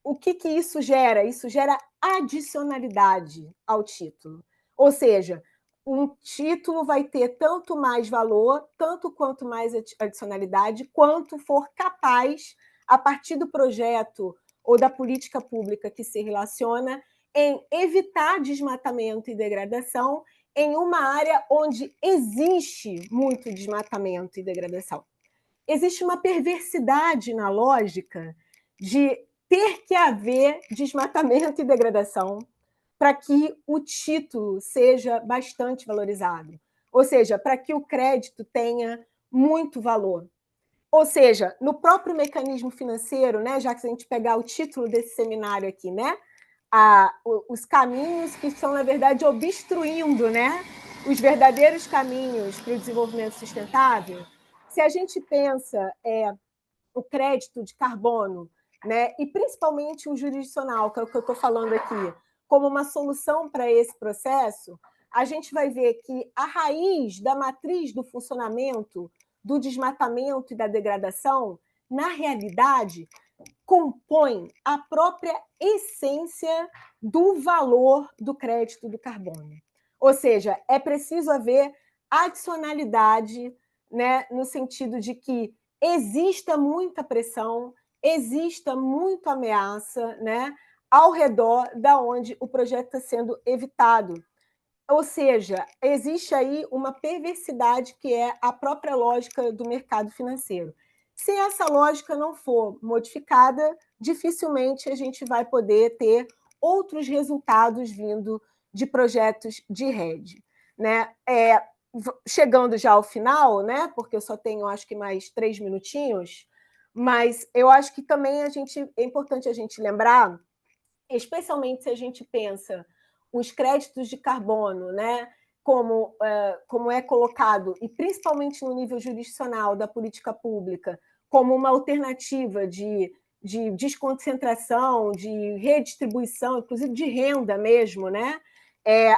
O que isso gera? Isso gera adicionalidade ao título. Ou seja, um título vai ter tanto mais valor, tanto quanto mais adicionalidade, quanto for capaz, a partir do projeto ou da política pública que se relaciona, em evitar desmatamento e degradação em uma área onde existe muito desmatamento e degradação. Existe uma perversidade na lógica de ter que haver desmatamento e degradação para que o título seja bastante valorizado, ou seja, para que o crédito tenha muito valor. Ou seja, no próprio mecanismo financeiro, né, já que se a gente pegar o título desse seminário aqui, né, os caminhos que estão, na verdade, obstruindo, né, os verdadeiros caminhos para o desenvolvimento sustentável, se a gente pensa o crédito de carbono, né, e principalmente o jurisdicional, que é o que eu estou falando aqui, como uma solução para esse processo, a gente vai ver que a raiz da matriz do funcionamento, do desmatamento e da degradação, na realidade, compõe a própria essência do valor do crédito do carbono. Ou seja, é preciso haver adicionalidade, né, no sentido de que exista muita pressão, exista muita ameaça, né, ao redor da onde o projeto está sendo evitado. Ou seja, existe aí uma perversidade que é a própria lógica do mercado financeiro. Se essa lógica não for modificada, dificilmente a gente vai poder ter outros resultados vindo de projetos de rede, né? Chegando já ao final, né? Porque eu só tenho, acho que mais 3 minutinhos, mas eu acho que também é importante a gente lembrar, especialmente se a gente pensa os créditos de carbono, né, como é colocado, e principalmente no nível jurisdicional da política pública, como uma alternativa de desconcentração, de redistribuição, inclusive de renda mesmo, né?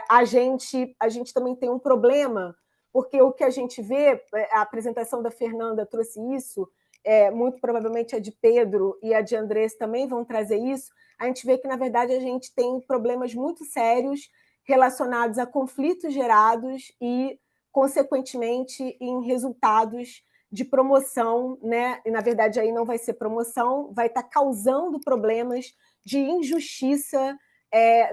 A gente também tem um problema, porque o que a gente vê, a apresentação da Fernanda trouxe isso, muito provavelmente a de Pedro e a de Andrés também vão trazer isso, a gente vê que, na verdade, a gente tem problemas muito sérios relacionados a conflitos gerados e, consequentemente, em resultados de promoção, né? E, na verdade, aí não vai ser promoção, vai estar causando problemas de injustiça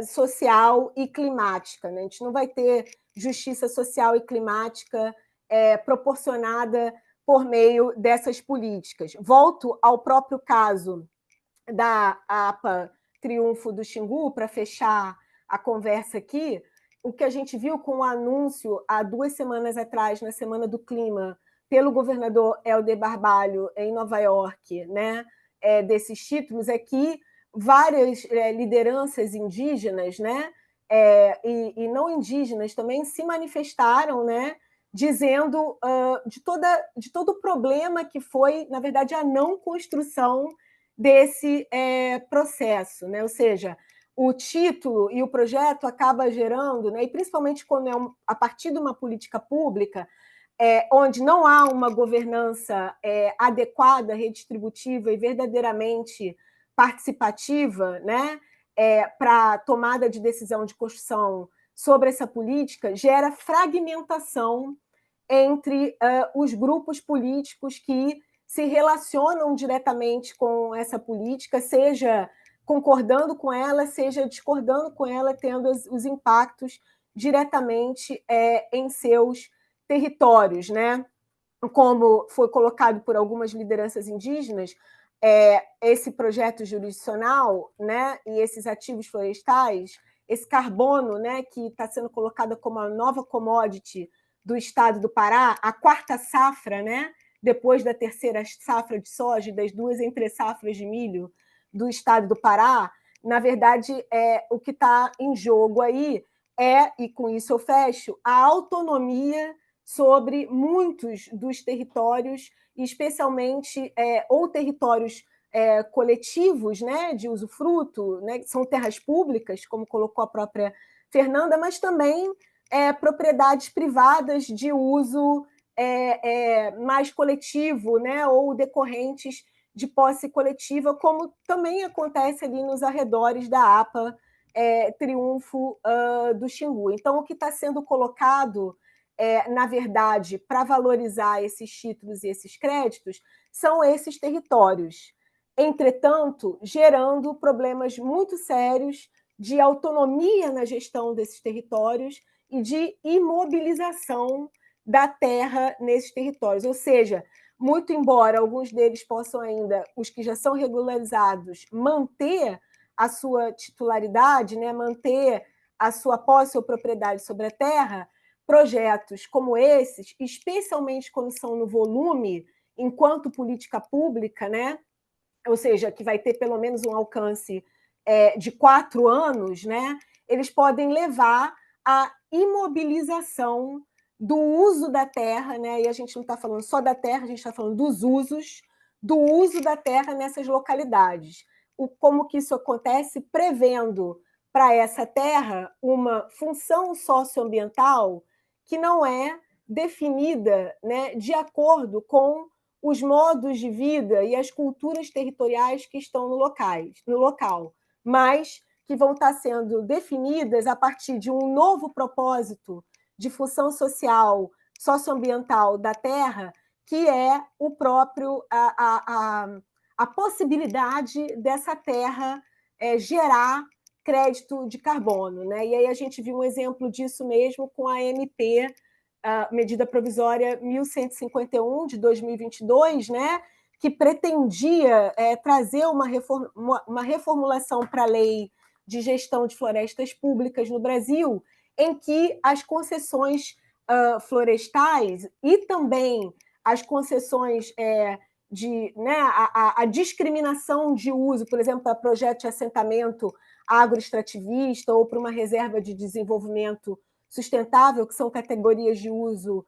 social e climática, né? A gente não vai ter justiça social e climática proporcionada por meio dessas políticas. Volto ao próprio caso da APA Triunfo do Xingu, para fechar a conversa aqui, o que a gente viu com o anúncio há 2 semanas atrás, na Semana do Clima, pelo governador Helder Barbalho, em Nova York, né, desses títulos, é que várias lideranças indígenas, né, e não indígenas também se manifestaram, né, dizendo de todo o problema que foi, na verdade, a não construção desse processo, né? Ou seja, o título e o projeto acaba gerando, né, e principalmente quando é a partir de uma política pública, onde não há uma governança adequada, redistributiva e verdadeiramente participativa, né, para a tomada de decisão de construção sobre essa política, gera fragmentação entre os grupos políticos que se relacionam diretamente com essa política, seja concordando com ela, seja discordando com ela, tendo os impactos diretamente em seus territórios, né? Como foi colocado por algumas lideranças indígenas, esse projeto jurisdicional, né, e esses ativos florestais, esse carbono, né, que está sendo colocado como a nova commodity do estado do Pará, a quarta safra, né, depois da terceira safra de soja e das 2 entre-safras de milho do estado do Pará, na verdade, o que está em jogo aí e com isso eu fecho, a autonomia sobre muitos dos territórios, especialmente ou territórios coletivos, né, de usufruto, né, que são terras públicas, como colocou a própria Fernanda, mas também propriedades privadas de uso mais coletivo, né, ou decorrentes de posse coletiva, como também acontece ali nos arredores da APA Triunfo do Xingu. Então, o que está sendo colocado, na verdade, para valorizar esses títulos e esses créditos, são esses territórios. Entretanto, gerando problemas muito sérios de autonomia na gestão desses territórios e de imobilização da terra nesses territórios. Ou seja, muito embora alguns deles possam ainda, os que já são regularizados, manter a sua titularidade, né, manter a sua posse ou propriedade sobre a terra, projetos como esses, especialmente quando são no volume, enquanto política pública, né, ou seja, que vai ter pelo menos um alcance de 4 anos, né, eles podem levar à imobilização do uso da terra, né, e a gente não está falando só da terra, a gente está falando dos usos, do uso da terra nessas localidades. Como que isso acontece? Prevendo para essa terra uma função socioambiental que não é definida, né, de acordo com os modos de vida e as culturas territoriais que estão no local, mas que vão estar sendo definidas a partir de um novo propósito de função social, socioambiental da terra, que é o próprio a possibilidade dessa terra gerar crédito de carbono, né? E aí a gente viu um exemplo disso mesmo com a MP, a medida provisória 1151 de 2022, né? Que pretendia trazer uma reformulação para a lei de gestão de florestas públicas no Brasil, em que as concessões florestais e também as concessões né, a discriminação de uso, por exemplo, para projeto de assentamento agroextrativista ou para uma reserva de desenvolvimento sustentável, que são categorias de uso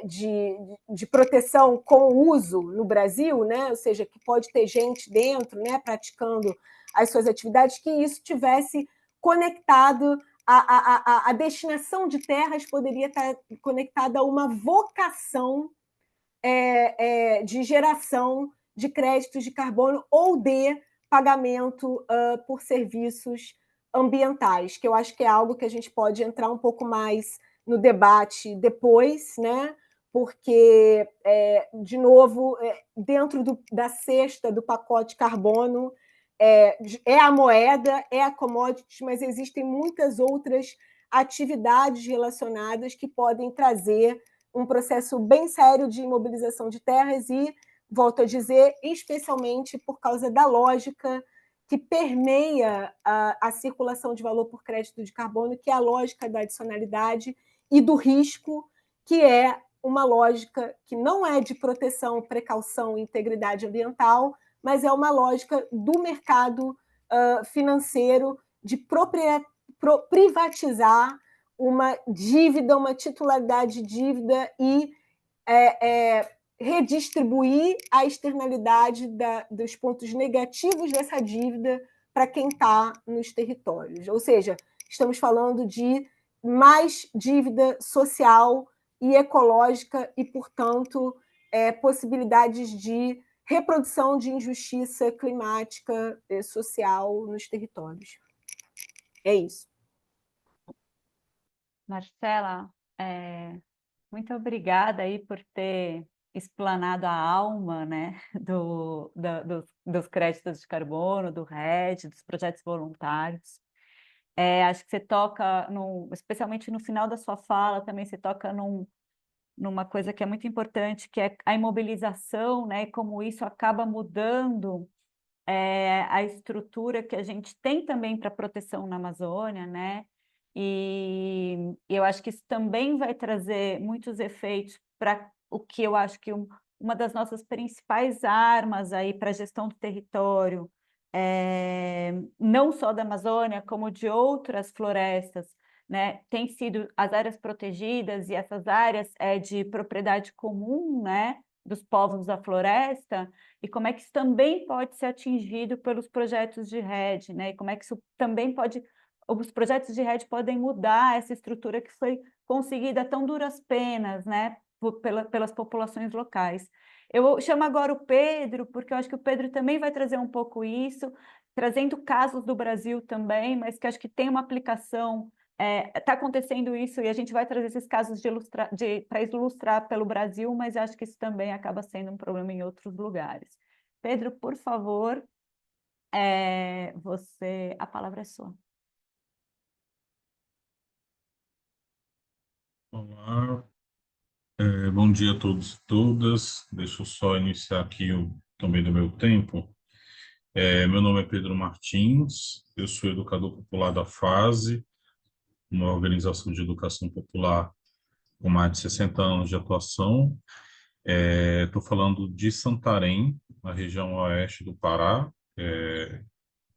de proteção com uso no Brasil, né? Ou seja, que pode ter gente dentro, né, praticando as suas atividades, que isso tivesse conectado, a destinação de terras poderia estar conectada a uma vocação de geração de créditos de carbono ou de pagamento por serviços ambientais, que eu acho que é algo que a gente pode entrar um pouco mais no debate depois, né? Porque, de novo, dentro da cesta do pacote carbono, é a moeda, é a commodity, mas existem muitas outras atividades relacionadas que podem trazer um processo bem sério de imobilização de terras e, volto a dizer, especialmente por causa da lógica que permeia a circulação de valor por crédito de carbono, que é a lógica da adicionalidade e do risco, que é uma lógica que não é de proteção, precaução e integridade ambiental, mas é uma lógica do mercado financeiro de privatizar uma dívida, uma titularidade de dívida e redistribuir a externalidade dos pontos negativos dessa dívida para quem está nos territórios. Ou seja, estamos falando de mais dívida social e ecológica e, portanto, possibilidades de reprodução de injustiça climática e social nos territórios. É isso. Marcela, muito obrigada aí por ter explanado a alma, né, dos créditos de carbono, do RED, dos projetos voluntários. Acho que você toca, especialmente no final da sua fala, também você toca num numa coisa que é muito importante, que é a imobilização, né, e como isso acaba mudando a estrutura que a gente tem também para proteção na Amazônia, né? E eu acho que isso também vai trazer muitos efeitos para o que eu acho que uma das nossas principais armas aí para a gestão do território, não só da Amazônia, como de outras florestas, né, tem sido as áreas protegidas, e essas áreas de propriedade comum, né, dos povos da floresta, e como é que isso também pode ser atingido pelos projetos de rede, né, e como é que isso também os projetos de rede podem mudar essa estrutura que foi conseguida a tão duras penas, né, pelas populações locais. Eu chamo agora o Pedro, porque eu acho que o Pedro também vai trazer um pouco isso, trazendo casos do Brasil também, mas que acho que tem uma aplicação. Está acontecendo isso e a gente vai trazer esses casos para ilustrar pelo Brasil, mas acho que isso também acaba sendo um problema em outros lugares. Pedro, por favor, a palavra é sua. Olá, bom dia a todos e todas. Deixa eu só iniciar aqui também do meu tempo. Meu nome é Pedro Martins, eu sou educador popular da FASE, uma organização de educação popular com mais de 60 anos de atuação. Estou falando de Santarém, na região oeste do Pará,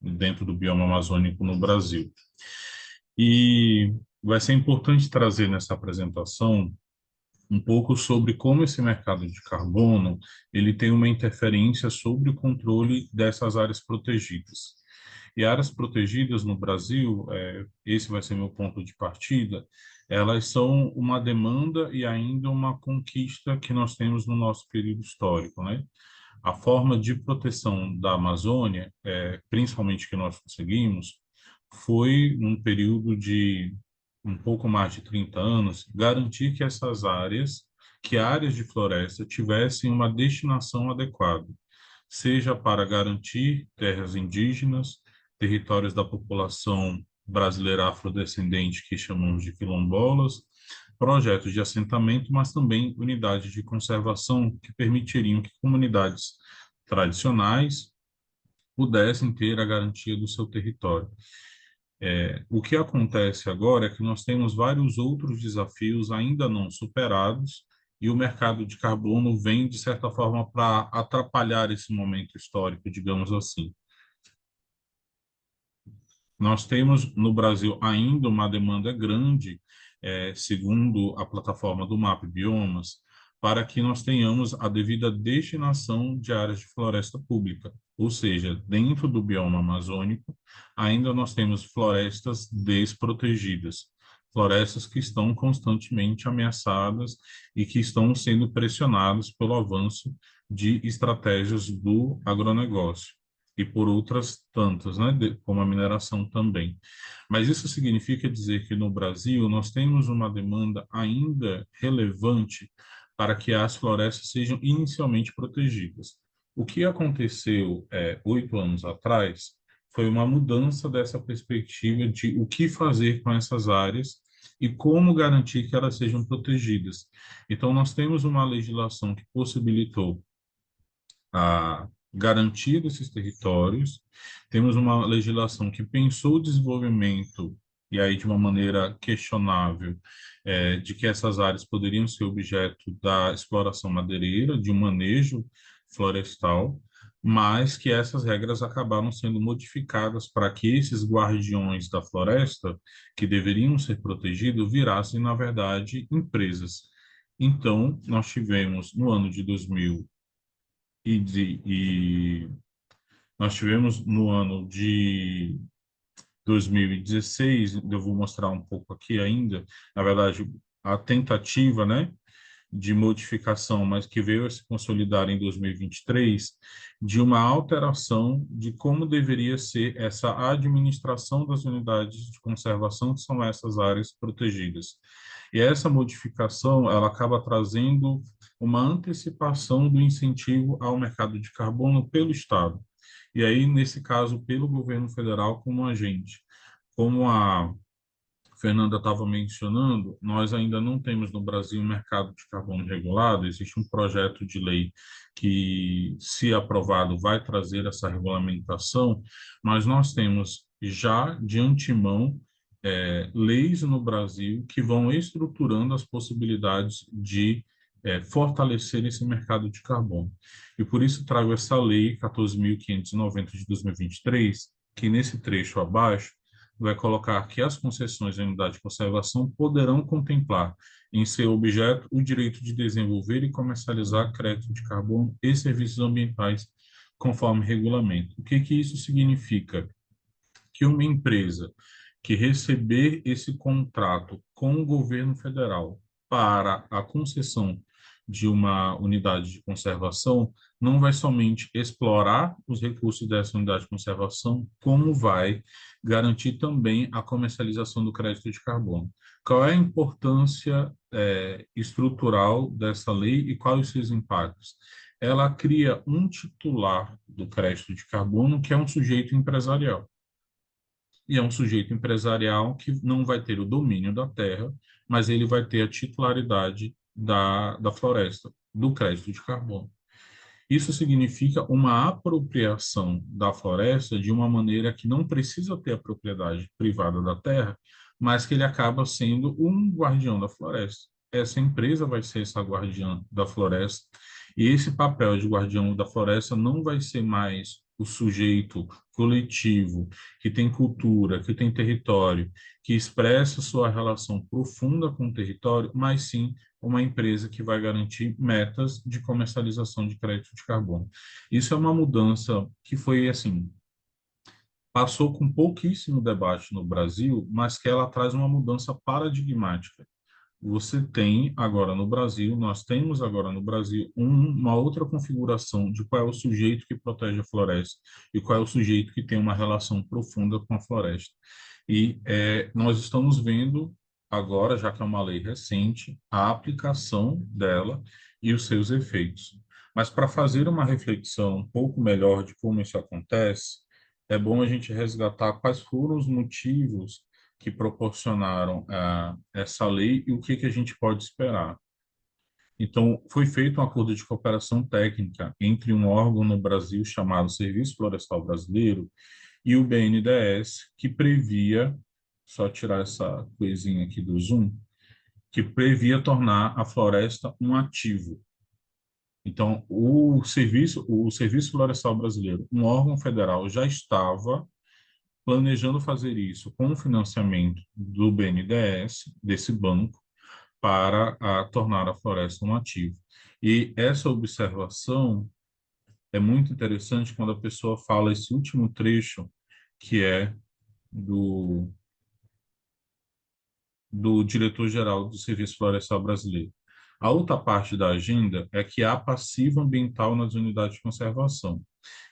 dentro do bioma amazônico no Brasil. E vai ser importante trazer nessa apresentação um pouco sobre como esse mercado de carbono ele tem uma interferência sobre o controle dessas áreas protegidas. E áreas protegidas no Brasil, esse vai ser meu ponto de partida, elas são uma demanda e ainda uma conquista que nós temos no nosso período histórico, né? A forma de proteção da Amazônia, principalmente que nós conseguimos, foi num período de um pouco mais de 30 anos, garantir que essas áreas, que áreas de floresta tivessem uma destinação adequada, seja para garantir terras indígenas, territórios da população brasileira afrodescendente, que chamamos de quilombolas, projetos de assentamento, mas também unidades de conservação que permitiriam que comunidades tradicionais pudessem ter a garantia do seu território. O que acontece agora é que nós temos vários outros desafios ainda não superados e o mercado de carbono vem, de certa forma, para atrapalhar esse momento histórico, digamos assim. Nós temos no Brasil ainda uma demanda grande, segundo a plataforma do MAP Biomas, para que nós tenhamos a devida destinação de áreas de floresta pública, ou seja, dentro do bioma amazônico, ainda nós temos florestas desprotegidas, florestas que estão constantemente ameaçadas e que estão sendo pressionadas pelo avanço de estratégias do agronegócio e por outras tantas, né, como a mineração também. Mas isso significa dizer que no Brasil nós temos uma demanda ainda relevante para que as florestas sejam inicialmente protegidas. O que aconteceu 8 anos atrás foi uma mudança dessa perspectiva de o que fazer com essas áreas e como garantir que elas sejam protegidas. Então, nós temos uma legislação que possibilitou a garantia desses territórios, temos uma legislação que pensou o desenvolvimento, e aí de uma maneira questionável, de que essas áreas poderiam ser objeto da exploração madeireira, de um manejo florestal, mas que essas regras acabaram sendo modificadas para que esses guardiões da floresta, que deveriam ser protegidos, virassem, na verdade, empresas. Então, nós tivemos, no ano de 2000, nós tivemos no ano de 2016, eu vou mostrar um pouco aqui ainda, na verdade, a tentativa, né, de modificação, mas que veio a se consolidar em 2023, de uma alteração de como deveria ser essa administração das unidades de conservação, que são essas áreas protegidas. E essa modificação, ela acaba trazendo uma antecipação do incentivo ao mercado de carbono pelo Estado. E aí, nesse caso, pelo governo federal como agente. Como a Fernanda estava mencionando, nós ainda não temos no Brasil um mercado de carbono regulado. Existe um projeto de lei que, se aprovado, vai trazer essa regulamentação, mas nós temos já de antemão leis no Brasil que vão estruturando as possibilidades de fortalecer esse mercado de carbono. E por isso trago essa lei 14.590 de 2023, que nesse trecho abaixo vai colocar que as concessões à unidade de conservação poderão contemplar em seu objeto o direito de desenvolver e comercializar crédito de carbono e serviços ambientais conforme regulamento. O que isso significa? Que uma empresa que receber esse contrato com o governo federal para a concessão de uma unidade de conservação não vai somente explorar os recursos dessa unidade de conservação, como vai garantir também a comercialização do crédito de carbono. Qual é a importância estrutural dessa lei e quais os seus impactos? Ela cria um titular do crédito de carbono que é um sujeito empresarial. E é um sujeito empresarial que não vai ter o domínio da terra, mas ele vai ter a titularidade da floresta, do crédito de carbono. Isso significa uma apropriação da floresta de uma maneira que não precisa ter a propriedade privada da terra, mas que ele acaba sendo um guardião da floresta. Essa empresa vai ser essa guardiã da floresta, e esse papel de guardião da floresta não vai ser mais o sujeito coletivo, que tem cultura, que tem território, que expressa sua relação profunda com o território, mas sim uma empresa que vai garantir metas de comercialização de crédito de carbono. Isso é uma mudança que foi, assim, passou com pouquíssimo debate no Brasil, mas que ela traz uma mudança paradigmática. Você tem agora no Brasil, nós temos agora no Brasil uma outra configuração de qual é o sujeito que protege a floresta e qual é o sujeito que tem uma relação profunda com a floresta. E nós estamos vendo agora, já que é uma lei recente, a aplicação dela e os seus efeitos. Mas para fazer uma reflexão um pouco melhor de como isso acontece, é bom a gente resgatar quais foram os motivos que proporcionaram essa lei e o que a gente pode esperar. Então, foi feito um acordo de cooperação técnica entre um órgão no Brasil chamado Serviço Florestal Brasileiro e o BNDES, que previa, só tirar essa coisinha aqui do Zoom, que previa tornar a floresta um ativo. Então, o Serviço Florestal Brasileiro, um órgão federal, já estava planejando fazer isso com o financiamento do BNDES, desse banco, para tornar a floresta um ativo. E essa observação é muito interessante quando a pessoa fala esse último trecho, que é do diretor-geral do Serviço Florestal Brasileiro. A outra parte da agenda é que há passivo ambiental nas unidades de conservação.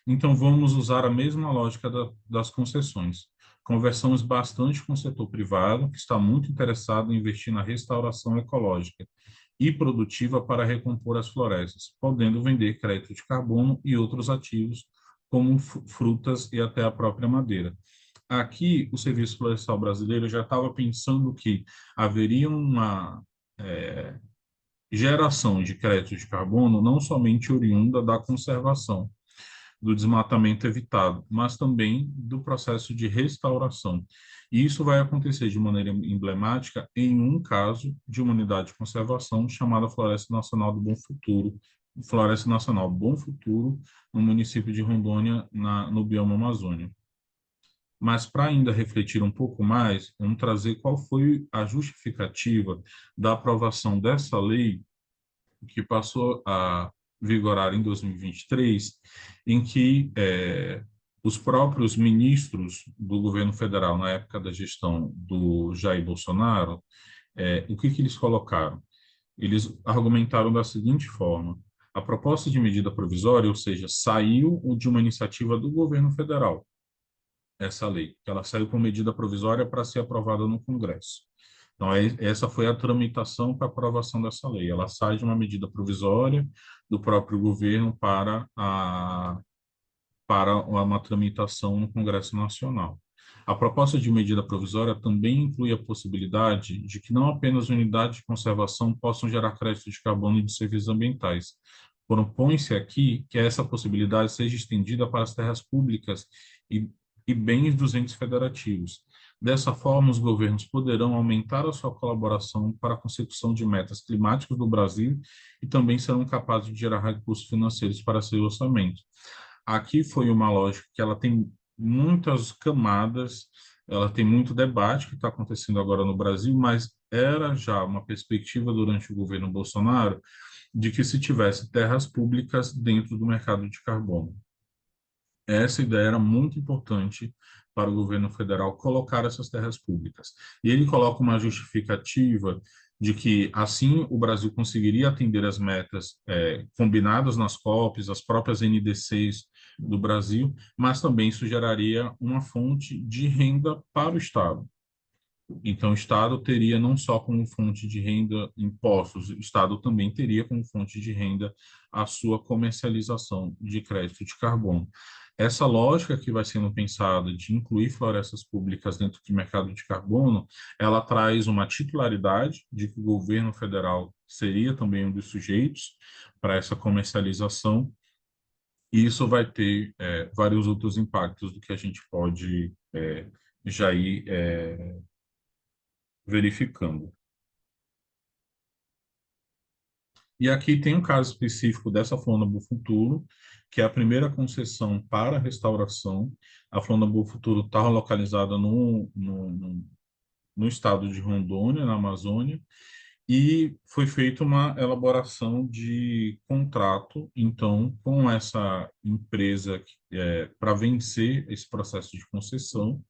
Então, vamos usar a mesma lógica das concessões. Conversamos bastante com o setor privado, que está muito interessado em investir na restauração ecológica e produtiva para recompor as florestas, podendo vender crédito de carbono e outros ativos, como frutas e até a própria madeira. Aqui, o Serviço Florestal Brasileiro já estava pensando que haveria uma geração de crédito de carbono não somente oriunda da conservação, do desmatamento evitado, mas também do processo de restauração. E isso vai acontecer de maneira emblemática em um caso de uma unidade de conservação chamada Floresta Nacional do Bom Futuro, no município de Rondônia, no bioma Amazônia. Mas para ainda refletir um pouco mais, vamos trazer qual foi a justificativa da aprovação dessa lei, que passou a vigorar em 2023, em que os próprios ministros do governo federal, na época da gestão do Jair Bolsonaro, o que eles colocaram? Eles argumentaram da seguinte forma: a proposta de medida provisória, ou seja, saiu de uma iniciativa do governo federal, essa lei, ela saiu com medida provisória para ser aprovada no Congresso. Então, essa foi a tramitação para aprovação dessa lei. Ela sai de uma medida provisória do próprio governo para uma tramitação no Congresso Nacional. A proposta de medida provisória também inclui a possibilidade de que não apenas unidades de conservação possam gerar crédito de carbono de serviços ambientais. Propõe-se aqui que essa possibilidade seja estendida para as terras públicas e bens dos entes federativos. Dessa forma, os governos poderão aumentar a sua colaboração para a consecução de metas climáticas do Brasil e também serão capazes de gerar recursos financeiros para seu orçamento. Aqui foi uma lógica que ela tem muitas camadas, ela tem muito debate que está acontecendo agora no Brasil, mas era já uma perspectiva durante o governo Bolsonaro de que se tivesse terras públicas dentro do mercado de carbono. Essa ideia era muito importante para o governo federal colocar essas terras públicas. E ele coloca uma justificativa de que, assim, o Brasil conseguiria atender as metas combinadas nas COPs, as próprias NDCs do Brasil, mas também isso geraria uma fonte de renda para o Estado. Então, o Estado teria não só como fonte de renda impostos, o Estado também teria como fonte de renda a sua comercialização de crédito de carbono. Essa lógica que vai sendo pensada de incluir florestas públicas dentro do mercado de carbono, ela traz uma titularidade de que o governo federal seria também um dos sujeitos para essa comercialização, e isso vai ter vários outros impactos do que a gente pode já ir verificando. E aqui tem um caso específico dessa Flona Bofuturo, que é a primeira concessão para restauração. A Flona Bofuturo está localizada no estado de Rondônia, na Amazônia, e foi feita uma elaboração de contrato, então, com essa empresa para vencer esse processo de concessão,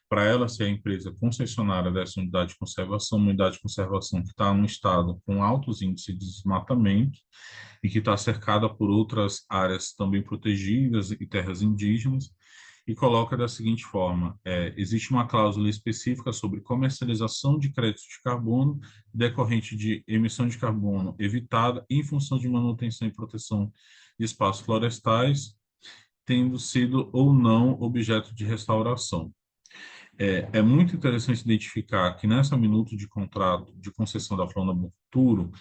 para ela ser a empresa concessionária dessa unidade de conservação, uma unidade de conservação que está num estado com altos índices de desmatamento e que está cercada por outras áreas também protegidas e terras indígenas, e coloca da seguinte forma: existe uma cláusula específica sobre comercialização de créditos de carbono decorrente de emissão de carbono evitada em função de manutenção e proteção de espaços florestais, tendo sido ou não objeto de restauração. É muito interessante identificar que nessa minuta de contrato de concessão da Flona Bofuturo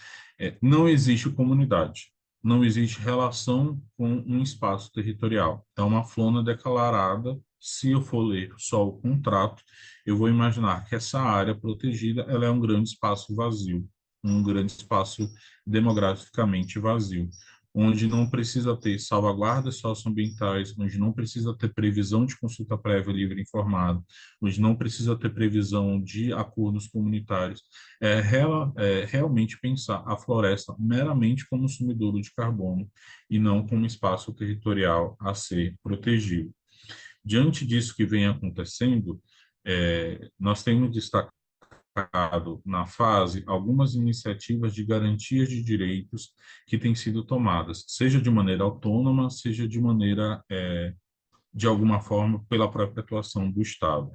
não existe comunidade, não existe relação com um espaço territorial. É uma flona declarada. Se eu for ler só o contrato, eu vou imaginar que essa área protegida ela é um grande espaço vazio, um grande espaço demograficamente vazio, onde não precisa ter salvaguardas socioambientais, onde não precisa ter previsão de consulta prévia livre e informada, onde não precisa ter previsão de acordos comunitários. Realmente pensar a floresta meramente como sumidouro de carbono e não como espaço territorial a ser protegido. Diante disso que vem acontecendo, nós temos destacado na fase algumas iniciativas de garantias de direitos que têm sido tomadas, seja de maneira autônoma, seja de maneira, de alguma forma, pela própria atuação do Estado.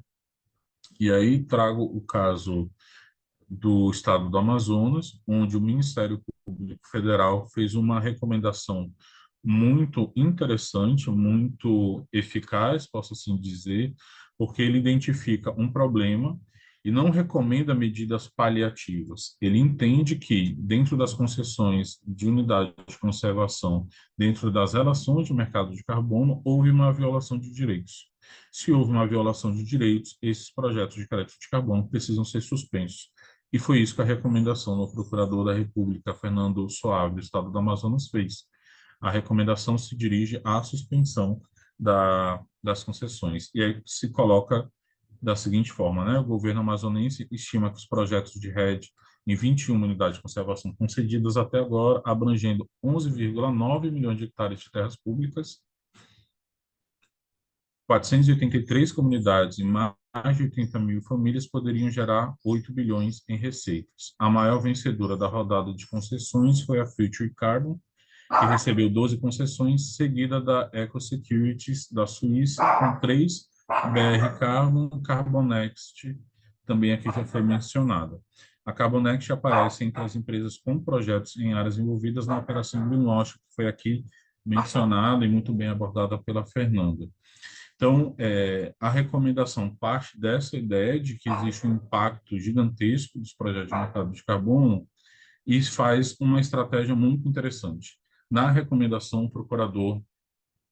E aí trago o caso do Estado do Amazonas, onde o Ministério Público Federal fez uma recomendação muito interessante, muito eficaz, posso assim dizer, porque ele identifica um problema e não recomenda medidas paliativas. Ele entende que, dentro das concessões de unidade de conservação, dentro das relações de mercado de carbono, houve uma violação de direitos. Se houve uma violação de direitos, esses projetos de crédito de carbono precisam ser suspensos. E foi isso que a recomendação do Procurador da República, Fernando Soares, do Estado do Amazonas, fez. A recomendação se dirige à suspensão das concessões. E aí se coloca da seguinte forma, né? O governo amazonense estima que os projetos de RED em 21 unidades de conservação concedidas até agora, abrangendo 11,9 milhões de hectares de terras públicas, 483 comunidades e mais de 80 mil famílias poderiam gerar 8 bilhões em receitas. A maior vencedora da rodada de concessões foi a Future Carbon, que recebeu 12 concessões, seguida da EcoSecurities da Suíça, com 3, BR Carbon, Carbonext, também aqui já foi mencionada. A Carbonext aparece entre as empresas com projetos em áreas envolvidas na operação Greenwash, que foi aqui mencionada e muito bem abordada pela Fernanda. Então, a recomendação parte dessa ideia de que existe um impacto gigantesco dos projetos de mercado de carbono e faz uma estratégia muito interessante. Na recomendação, o procurador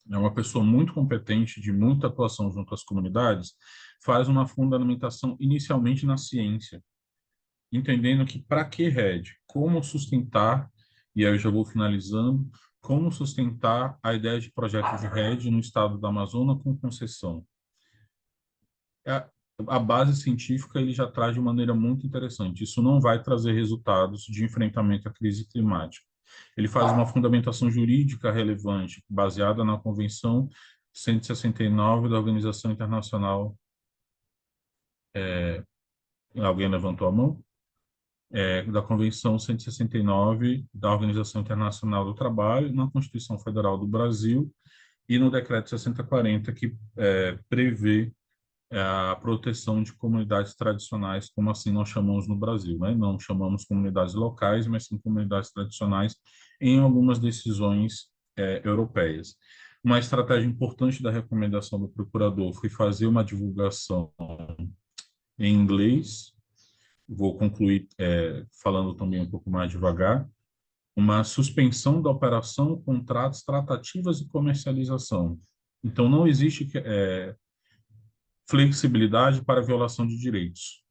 é uma pessoa muito competente, de muita atuação junto às comunidades, faz uma fundamentação inicialmente na ciência, entendendo que para que RED? Como sustentar, e aí eu já vou finalizando, como sustentar a ideia de projeto de RED no estado da Amazônia com concessão. A base científica ele já traz de maneira muito interessante. Isso não vai trazer resultados de enfrentamento à crise climática. Ele faz uma fundamentação jurídica relevante, baseada na Convenção 169 da Organização Internacional. Alguém levantou a mão? Da Convenção 169 da Organização Internacional do Trabalho, na Constituição Federal do Brasil e no Decreto 6040, que prevê a proteção de comunidades tradicionais, como assim nós chamamos no Brasil, né? Não chamamos comunidades locais, mas sim comunidades tradicionais em algumas decisões europeias. Uma estratégia importante da recomendação do procurador foi fazer uma divulgação em inglês. Vou concluir falando também um pouco mais devagar. Uma suspensão da operação, contratos, tratativas e comercialização. Então, não existe flexibilidade para violação de direitos.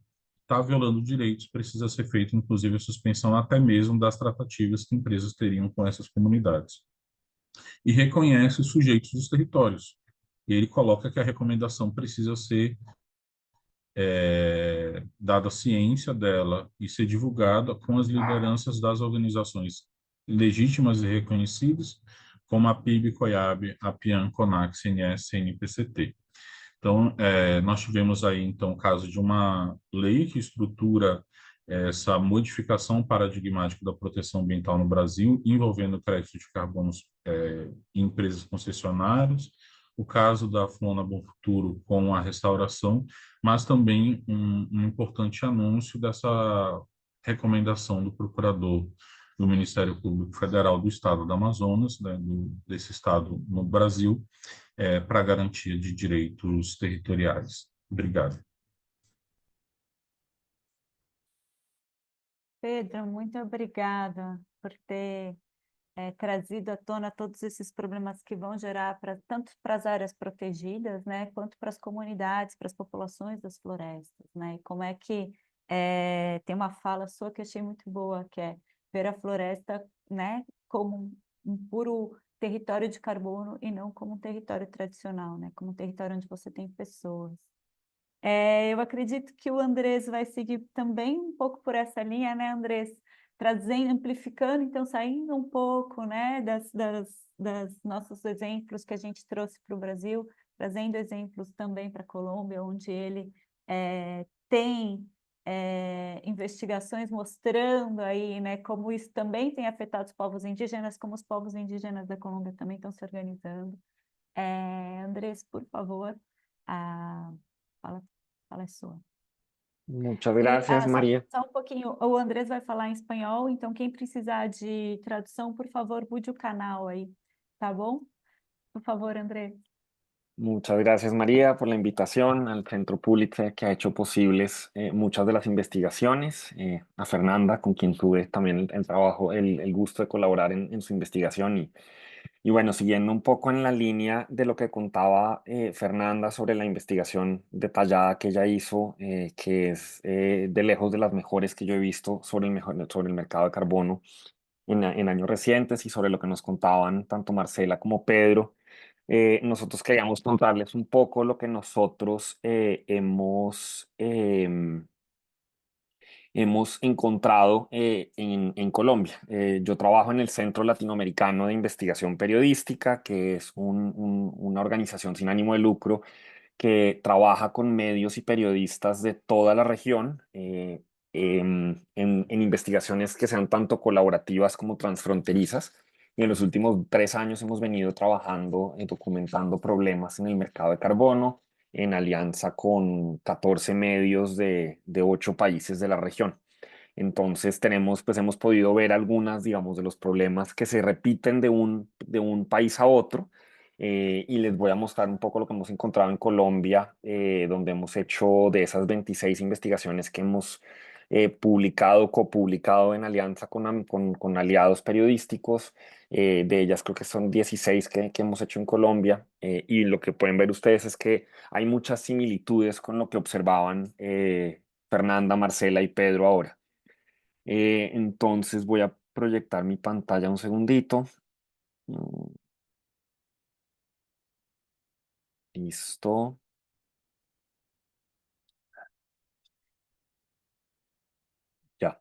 Está violando direitos, precisa ser feita, inclusive, a suspensão até mesmo das tratativas que empresas teriam com essas comunidades. E reconhece os sujeitos dos territórios. E ele coloca que a recomendação precisa ser dada a ciência dela e ser divulgada com as lideranças das organizações legítimas e reconhecidas, como a PIB, COIAB, a PIAN, CONAC, CNS, CNPCT. Então, nós tivemos aí, então, o caso de uma lei que estrutura essa modificação paradigmática da proteção ambiental no Brasil, envolvendo crédito de carbonos em empresas concessionárias, o caso da Flona Bom Futuro com a restauração, mas também um importante anúncio dessa recomendação do procurador do Ministério Público Federal do Estado do Amazonas, né, desse estado no Brasil, para a garantia de direitos territoriais. Obrigado. Pedro, muito obrigada por ter trazido à tona todos esses problemas que vão gerar tanto para as áreas protegidas, né, quanto para as comunidades, para as populações das florestas, né, e como é que tem uma fala sua que eu achei muito boa, que é ver a floresta, né, como um puro território de carbono e não como um território tradicional, né, como um território onde você tem pessoas. Eu acredito que o Andrés vai seguir também um pouco por essa linha, né, Andrés? Trazendo, amplificando, então saindo um pouco, né, das nossos exemplos que a gente trouxe para o Brasil, trazendo exemplos também para a Colômbia, onde ele tem investigações mostrando aí, né, como isso também tem afetado os povos indígenas, como os povos indígenas da Colômbia também estão se organizando. Andrés, por favor, fala é sua. Muchas gracias, María. Só um pouquinho, o Andrés vai falar em espanhol, então quem precisar de tradução, por favor, mude o canal aí, tá bom? Por favor, Andrés. Muchas gracias, María, por la invitación al Centro Pulitzer, que ha hecho posibles muchas de las investigaciones. A Fernanda, con quien tuve también el trabajo, el gusto de colaborar en su investigación. Y bueno, siguiendo un poco en la línea de lo que contaba Fernanda sobre la investigación detallada que ella hizo, que es de lejos de las mejores que yo he visto sobre el mercado de carbono en años recientes, y sobre lo que nos contaban tanto Marcela como Pedro. Nosotros queríamos contarles un poco lo que nosotros hemos encontrado en Colombia. Yo trabajo en el Centro Latinoamericano de Investigación Periodística, que es una organización sin ánimo de lucro que trabaja con medios y periodistas de toda la región en investigaciones que sean tanto colaborativas como transfronterizas. Y en los últimos 3 años hemos venido trabajando, documentando problemas en el mercado de carbono, en alianza con 14 medios de 8 países de la región. Entonces hemos podido ver algunas, digamos, de los problemas que se repiten de un país a otro, y les voy a mostrar un poco lo que hemos encontrado en Colombia, donde hemos hecho de esas 26 investigaciones que hemos publicado, copublicado en alianza con aliados periodísticos. De ellas creo que son 16 que hemos hecho en Colombia, y lo que pueden ver ustedes es que hay muchas similitudes con lo que observaban Fernanda, Marcela y Pedro ahora. Entonces voy a proyectar mi pantalla un segundito. Listo. Ya.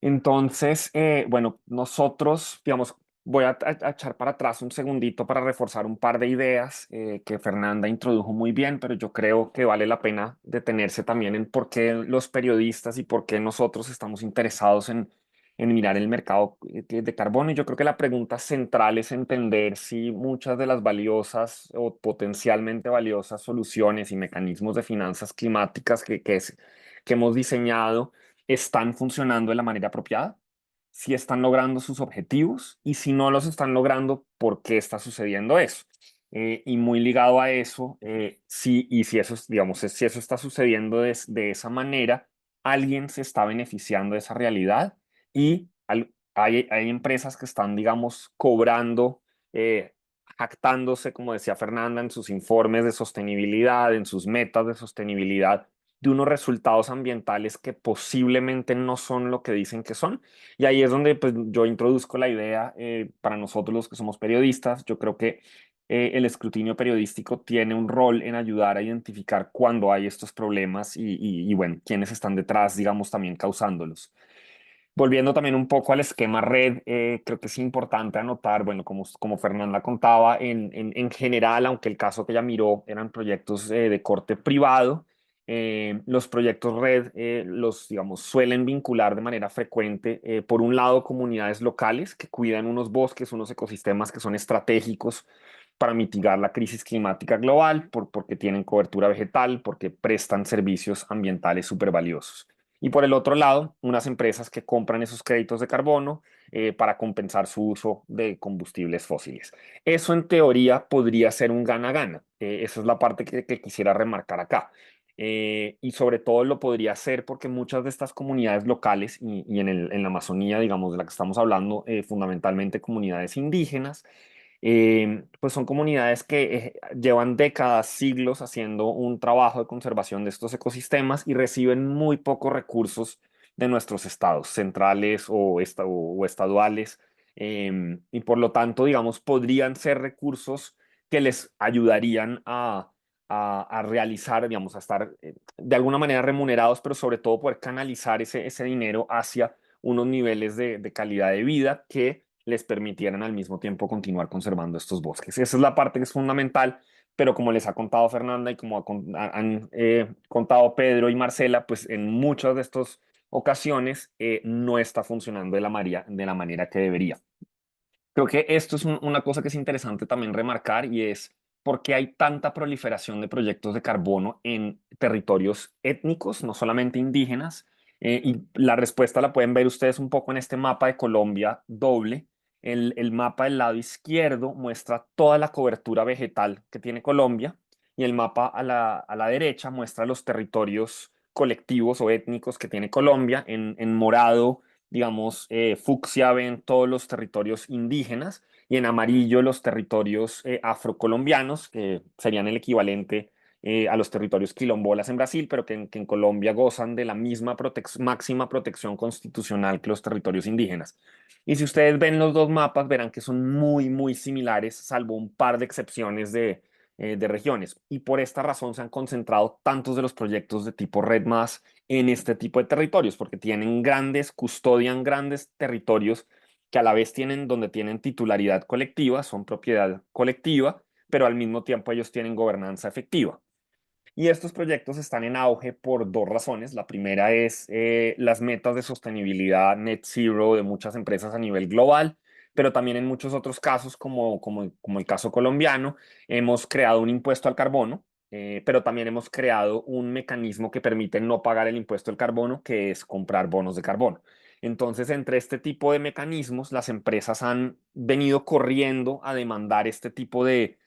Entonces, bueno, nosotros, digamos, voy a echar para atrás un segundito para reforzar un par de ideas que Fernanda introdujo muy bien, pero yo creo que vale la pena detenerse también en por qué los periodistas y por qué nosotros estamos interesados en mirar el mercado de carbono. Y yo creo que la pregunta central es entender si muchas de las valiosas o potencialmente valiosas soluciones y mecanismos de finanzas climáticas que hemos diseñado están funcionando de la manera apropiada, si están logrando sus objetivos y si no los están logrando, ¿por qué está sucediendo eso? Y muy ligado a eso, si eso, digamos, si eso está sucediendo de esa manera, alguien se está beneficiando de esa realidad y hay empresas que están, digamos, cobrando, jactándose, como decía Fernanda, en sus informes de sostenibilidad, en sus metas de sostenibilidad, de unos resultados ambientales que posiblemente no son lo que dicen que son. Y ahí es donde pues, yo introduzco la idea, para nosotros los que somos periodistas. Yo creo que el escrutinio periodístico tiene un rol en ayudar a identificar cuándo hay estos problemas y bueno, quiénes están detrás, digamos, también causándolos. Volviendo también un poco al esquema red, creo que es importante anotar, bueno, como Fernanda contaba, en general, aunque el caso que ella miró eran proyectos de corte privado, los proyectos red digamos, suelen vincular de manera frecuente, por un lado, comunidades locales que cuidan unos bosques, unos ecosistemas que son estratégicos para mitigar la crisis climática global, porque tienen cobertura vegetal, porque prestan servicios ambientales súper valiosos. Y por el otro lado, unas empresas que compran esos créditos de carbono para compensar su uso de combustibles fósiles. Eso en teoría podría ser un gana-gana. Esa es la parte que quisiera remarcar acá. Y sobre todo lo podría hacer porque muchas de estas comunidades locales y en la Amazonía, digamos, de la que estamos hablando, fundamentalmente comunidades indígenas, pues son comunidades que llevan décadas, siglos haciendo un trabajo de conservación de estos ecosistemas y reciben muy pocos recursos de nuestros estados centrales o estaduales, y por lo tanto, digamos, podrían ser recursos que les ayudarían a realizar, digamos, a estar de alguna manera remunerados, pero sobre todo poder canalizar ese dinero hacia unos niveles de calidad de vida que les permitieran al mismo tiempo continuar conservando estos bosques. Esa es la parte que es fundamental, pero como les ha contado Fernanda y como han contado Pedro y Marcela, pues en muchas de estas ocasiones no está funcionando de la manera que debería. Creo que esto es una cosa que es interesante también remarcar y es por qué hay tanta proliferación de proyectos de carbono en territorios étnicos, no solamente indígenas. Y la respuesta la pueden ver ustedes un poco en este mapa de Colombia doble. El mapa del lado izquierdo muestra toda la cobertura vegetal que tiene Colombia y el mapa a la derecha muestra los territorios colectivos o étnicos que tiene Colombia. En morado, digamos, fucsia ven todos los territorios indígenas y en amarillo los territorios afrocolombianos, que serían el equivalente a los territorios quilombolas en Brasil, pero que en Colombia gozan de la misma máxima protección constitucional que los territorios indígenas. Y si ustedes ven los dos mapas, verán que son muy, muy similares, salvo un par de excepciones de regiones. Y por esta razón se han concentrado tantos de los proyectos de tipo Red Más en este tipo de territorios, porque custodian grandes territorios que a la vez donde tienen titularidad colectiva, son propiedad colectiva, pero al mismo tiempo ellos tienen gobernanza efectiva. Y estos proyectos están en auge por dos razones. La primera es las metas de sostenibilidad net zero de muchas empresas a nivel global, pero también en muchos otros casos, como el caso colombiano, hemos creado un impuesto al carbono, pero también hemos creado un mecanismo que permite no pagar el impuesto al carbono, que es comprar bonos de carbono. Entonces, entre este tipo de mecanismos, las empresas han venido corriendo a demandar este tipo de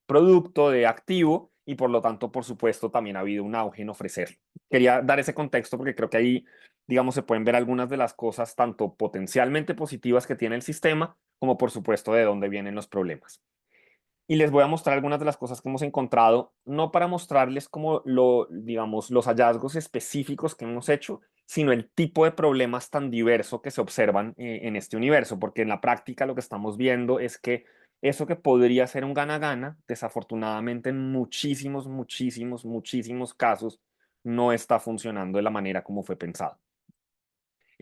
producto, de activo, y por lo tanto, por supuesto, también ha habido un auge en ofrecerlo. Quería dar ese contexto porque creo que ahí, digamos, se pueden ver algunas de las cosas tanto potencialmente positivas que tiene el sistema, como por supuesto de dónde vienen los problemas. Y les voy a mostrar algunas de las cosas que hemos encontrado, no para mostrarles como digamos, los hallazgos específicos que hemos hecho, sino el tipo de problemas tan diverso que se observan en este universo, porque en la práctica lo que estamos viendo es que eso que podría ser un gana-gana, desafortunadamente en muchísimos, muchísimos, muchísimos casos no está funcionando de la manera como fue pensado.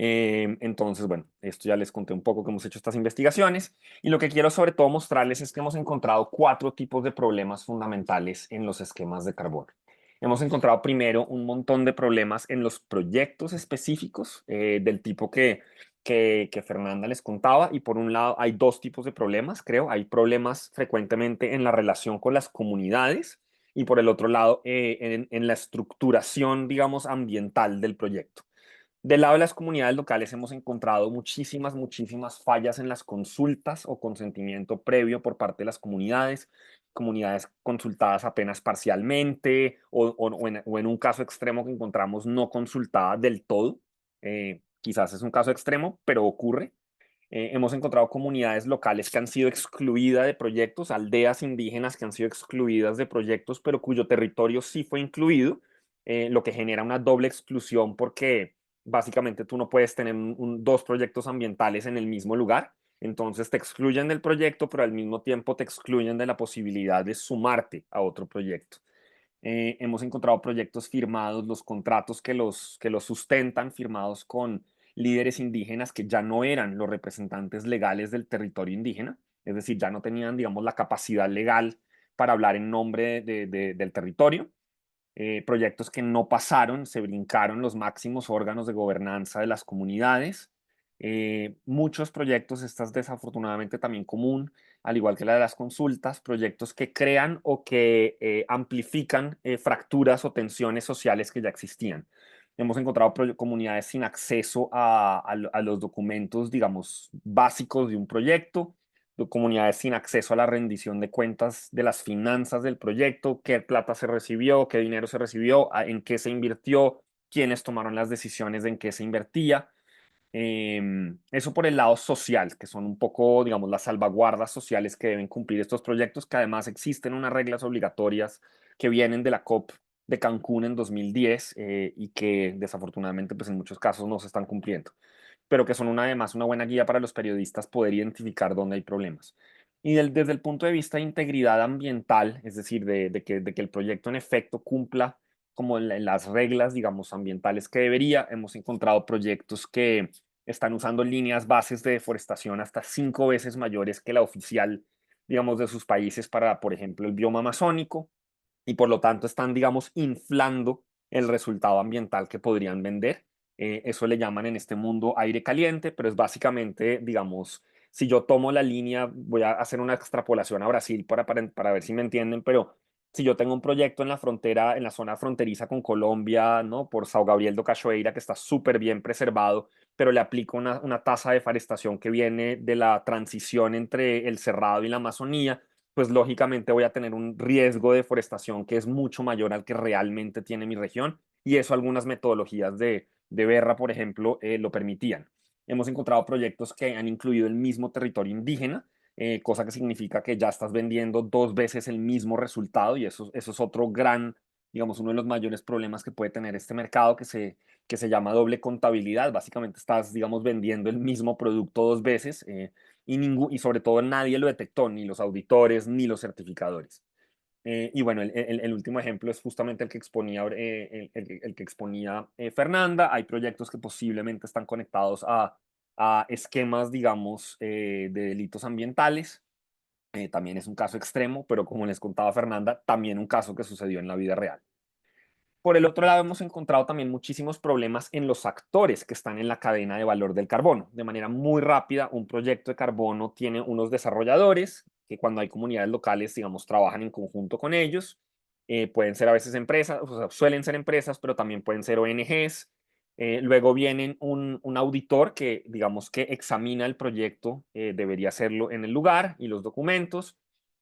Entonces, bueno, esto ya les conté un poco que hemos hecho estas investigaciones y lo que quiero sobre todo mostrarles es que hemos encontrado 4 tipos de problemas fundamentales en los esquemas de carbono. Hemos encontrado primero un montón de problemas en los proyectos específicos del tipo que Fernanda les contaba, y por un lado hay 2 tipos de problemas, creo. Hay problemas frecuentemente en la relación con las comunidades y por el otro lado en la estructuración, digamos, ambiental del proyecto. Del lado de las comunidades locales hemos encontrado muchísimas, muchísimas fallas en las consultas o consentimiento previo por parte de las comunidades consultadas apenas parcialmente o en un caso extremo que encontramos no consultada del todo. Quizás es un caso extremo, pero ocurre. Hemos encontrado comunidades locales que han sido excluidas de proyectos, aldeas indígenas que han sido excluidas de proyectos, pero cuyo territorio sí fue incluido, lo que genera una doble exclusión porque básicamente tú no puedes tener 2 proyectos ambientales en el mismo lugar. Entonces te excluyen del proyecto, pero al mismo tiempo te excluyen de la posibilidad de sumarte a otro proyecto. Hemos encontrado proyectos firmados, los contratos que los sustentan, firmados con líderes indígenas que ya no eran los representantes legales del territorio indígena, es decir, ya no tenían, digamos, la capacidad legal para hablar en nombre del territorio. Proyectos que no pasaron, se brincaron los máximos órganos de gobernanza de las comunidades. Muchos proyectos, esta es desafortunadamente también común, al igual que la de las consultas, proyectos que crean o que amplifican fracturas o tensiones sociales que ya existían. Hemos encontrado comunidades sin acceso a los documentos, digamos, básicos de un proyecto, comunidades sin acceso a la rendición de cuentas de las finanzas del proyecto, qué plata se recibió, qué dinero se recibió, en qué se invirtió, quiénes tomaron las decisiones de en qué se invertía. Eso por el lado social, que son un poco, digamos, las salvaguardas sociales que deben cumplir estos proyectos, que además existen unas reglas obligatorias que vienen de la COP de Cancún en 2010 y que desafortunadamente pues en muchos casos no se están cumpliendo, pero que son además una buena guía para los periodistas poder identificar dónde hay problemas. Y desde el punto de vista de integridad ambiental, es decir, de que el proyecto en efecto cumpla como las reglas, digamos, ambientales que debería, hemos encontrado proyectos que están usando líneas bases de deforestación hasta 5 veces mayores que la oficial, digamos, de sus países para, por ejemplo, el bioma amazónico, y por lo tanto están, digamos, inflando el resultado ambiental que podrían vender. Eso le llaman en este mundo aire caliente, pero es básicamente, digamos, si yo tomo la línea, voy a hacer una extrapolación a Brasil para ver si me entienden, pero si yo tengo un proyecto en la frontera, en la zona fronteriza con Colombia, ¿no? Por São Gabriel do Cachoeira, que está súper bien preservado, pero le aplico una tasa de deforestación que viene de la transición entre el Cerrado y la Amazonía, pues lógicamente voy a tener un riesgo de deforestación que es mucho mayor al que realmente tiene mi región, y eso algunas metodologías de Berra, por ejemplo, lo permitían. Hemos encontrado proyectos que han incluido el mismo territorio indígena, cosa que significa que ya estás vendiendo 2 veces el mismo resultado, y eso es otro gran, digamos, uno de los mayores problemas que puede tener este mercado que se llama doble contabilidad. Básicamente estás, digamos, vendiendo el mismo producto 2 veces y sobre todo nadie lo detectó, ni los auditores ni los certificadores. Y bueno, el último ejemplo es justamente el que exponía, Fernanda. Hay proyectos que posiblemente están conectados a esquemas, digamos, de delitos ambientales. También es un caso extremo, pero como les contaba Fernanda, también un caso que sucedió en la vida real. Por el otro lado, hemos encontrado también muchísimos problemas en los actores que están en la cadena de valor del carbono. De manera muy rápida, un proyecto de carbono tiene unos desarrolladores que cuando hay comunidades locales, digamos, trabajan en conjunto con ellos. Pueden ser a veces empresas, o sea, suelen ser empresas, pero también pueden ser ONGs. Luego viene un auditor que, digamos, que examina el proyecto, debería hacerlo en el lugar y los documentos.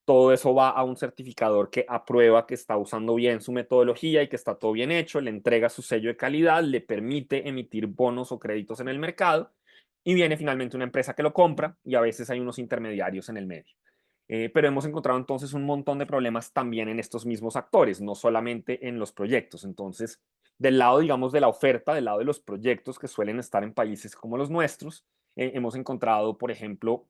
Todo eso va a un certificador que aprueba que está usando bien su metodología y que está todo bien hecho, le entrega su sello de calidad, le permite emitir bonos o créditos en el mercado y viene finalmente una empresa que lo compra y a veces hay unos intermediarios en el medio. Pero hemos encontrado entonces un montón de problemas también en estos mismos actores, no solamente en los proyectos. Entonces, del lado, digamos, de la oferta, del lado de los proyectos que suelen estar en países como los nuestros, hemos encontrado, por ejemplo,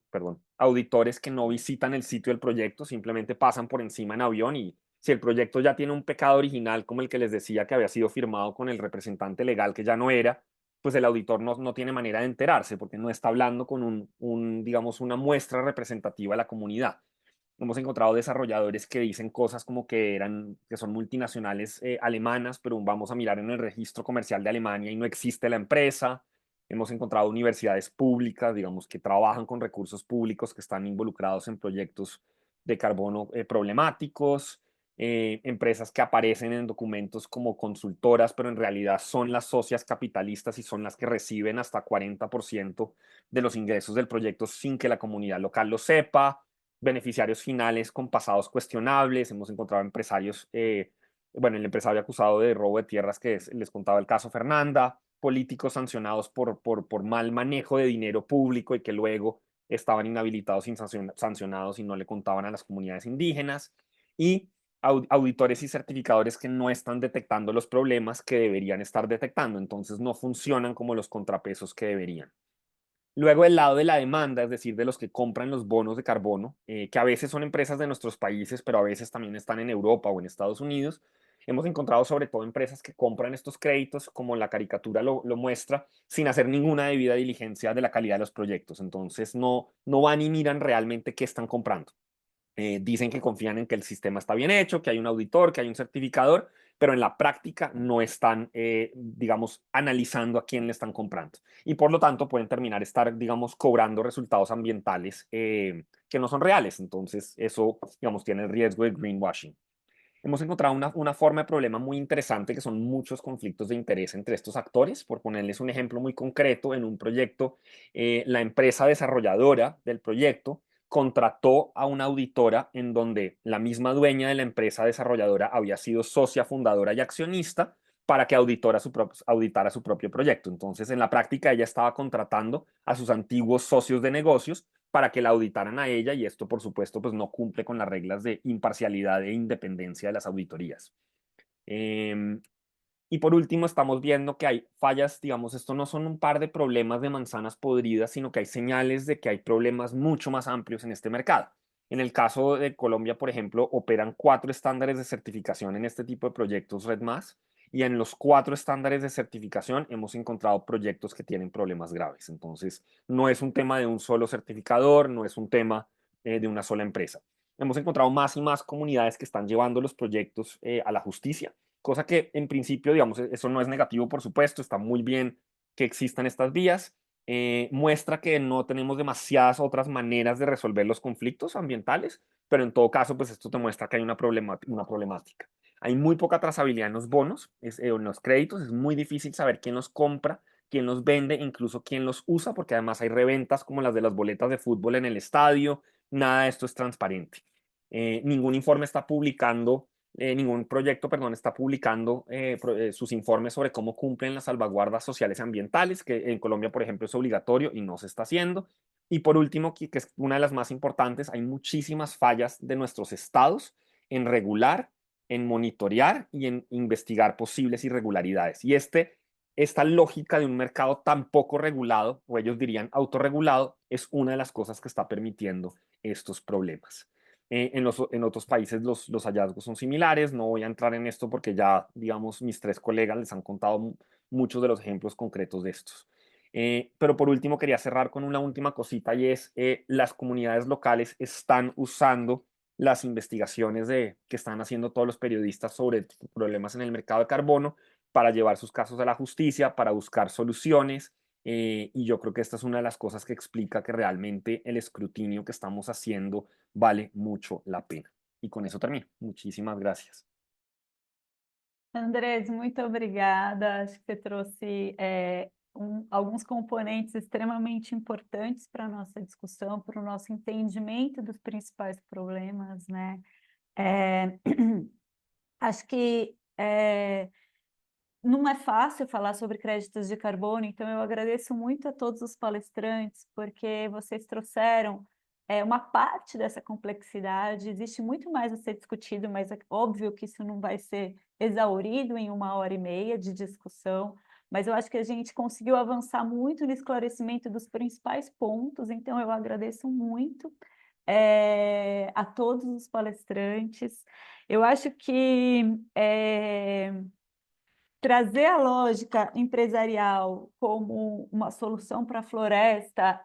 auditores que no visitan el sitio del proyecto, simplemente pasan por encima en avión y si el proyecto ya tiene un pecado original, como el que les decía que había sido firmado con el representante legal que ya no era, pues el auditor no tiene manera de enterarse porque no está hablando con digamos, una muestra representativa de la comunidad. Hemos encontrado desarrolladores que dicen cosas como que son multinacionales alemanas, pero vamos a mirar en el registro comercial de Alemania y no existe la empresa. Hemos encontrado universidades públicas, digamos, que trabajan con recursos públicos, que están involucrados en proyectos de carbono problemáticos, empresas que aparecen en documentos como consultoras, pero en realidad son las socias capitalistas y son las que reciben hasta 40% de los ingresos del proyecto sin que la comunidad local lo sepa, beneficiarios finales con pasados cuestionables. Hemos encontrado empresarios, el empresario acusado de robo de tierras que les contaba el caso Fernanda, políticos sancionados por mal manejo de dinero público y que luego estaban inhabilitados y sancionados y no le contaban a las comunidades indígenas, y auditores y certificadores que no están detectando los problemas que deberían estar detectando, entonces no funcionan como los contrapesos que deberían. Luego, del lado de la demanda, es decir, de los que compran los bonos de carbono, que a veces son empresas de nuestros países, pero a veces también están en Europa o en Estados Unidos, hemos encontrado sobre todo empresas que compran estos créditos, como la caricatura lo muestra, sin hacer ninguna debida diligencia de la calidad de los proyectos. Entonces, no van y miran realmente qué están comprando. Dicen que confían en que el sistema está bien hecho, que hay un auditor, que hay un certificador, pero en la práctica no están, digamos, analizando a quién le están comprando. Y por lo tanto pueden terminar digamos, cobrando resultados ambientales que no son reales. Entonces eso, digamos, tiene el riesgo de greenwashing. Hemos encontrado una forma de problema muy interesante que son muchos conflictos de interés entre estos actores. Por ponerles un ejemplo muy concreto, en un proyecto, la empresa desarrolladora del proyecto contrató a una auditora en donde la misma dueña de la empresa desarrolladora había sido socia fundadora y accionista para que auditara su propio proyecto. Entonces, en la práctica, ella estaba contratando a sus antiguos socios de negocios para que la auditaran a ella, y esto, por supuesto, pues no cumple con las reglas de imparcialidad e independencia de las auditorías. Y por último, estamos viendo que hay fallas, digamos, esto no son un par de problemas de manzanas podridas, sino que hay señales de que hay problemas mucho más amplios en este mercado. En el caso de Colombia, por ejemplo, operan 4 estándares de certificación en este tipo de proyectos RED+, y en los 4 estándares de certificación hemos encontrado proyectos que tienen problemas graves. Entonces, no es un tema de un solo certificador, no es un tema de una sola empresa. Hemos encontrado más y más comunidades que están llevando los proyectos a la justicia, cosa que en principio, digamos, eso no es negativo, por supuesto, está muy bien que existan estas vías. Muestra que no tenemos demasiadas otras maneras de resolver los conflictos ambientales, pero en todo caso, pues esto te muestra que hay una problemática. Hay muy poca trazabilidad en los bonos, en los créditos, es muy difícil saber quién los compra, quién los vende, incluso quién los usa, porque además hay reventas como las de las boletas de fútbol en el estadio. Nada de esto es transparente. Ningún informe está publicando ningún proyecto, perdón, está publicando sus informes sobre cómo cumplen las salvaguardas sociales y ambientales, que en Colombia, por ejemplo, es obligatorio y no se está haciendo. Y por último, que es una de las más importantes, hay muchísimas fallas de nuestros estados en regular, en monitorear y en investigar posibles irregularidades. Y esta lógica de un mercado tan poco regulado, o ellos dirían autorregulado, es una de las cosas que está permitiendo estos problemas. En otros países los hallazgos son similares. No voy a entrar en esto porque ya, digamos, mis 3 colegas les han contado muchos de los ejemplos concretos de estos. Pero por último quería cerrar con una última cosita, y es las comunidades locales están usando las investigaciones que están haciendo todos los periodistas sobre problemas en el mercado de carbono para llevar sus casos a la justicia, para buscar soluciones. Y yo creo que esta es una de las cosas que explica que realmente el escrutinio que estamos haciendo vale mucho la pena. Y con eso termino. Muchísimas gracias. Andrés, muito obrigada. Acho que você trouxe alguns componentes extremamente importantes para a nossa discussão, para o nosso entendimento dos principais problemas, né? Acho que não é fácil falar sobre créditos de carbono, então eu agradeço muito a todos os palestrantes, porque vocês trouxeram uma parte dessa complexidade. Existe muito mais a ser discutido, mas é óbvio que isso não vai ser exaurido em 1h30 de discussão, mas eu acho que a gente conseguiu avançar muito no esclarecimento dos principais pontos, então eu agradeço muito a todos os palestrantes. Eu acho que trazer a lógica empresarial como uma solução para a floresta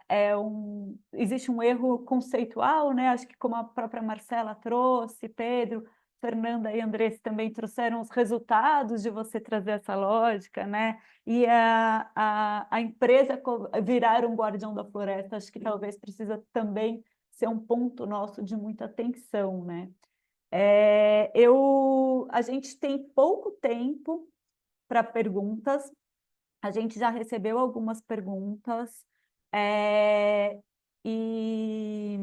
existe um erro conceitual, né? Acho que como a própria Marcela trouxe, Pedro, Fernanda e Andrés também trouxeram os resultados de você trazer essa lógica, né? E a empresa virar um guardião da floresta, acho que talvez precisa também ser um ponto nosso de muita atenção, né? A gente tem pouco tempo para perguntas. A gente já recebeu algumas perguntas e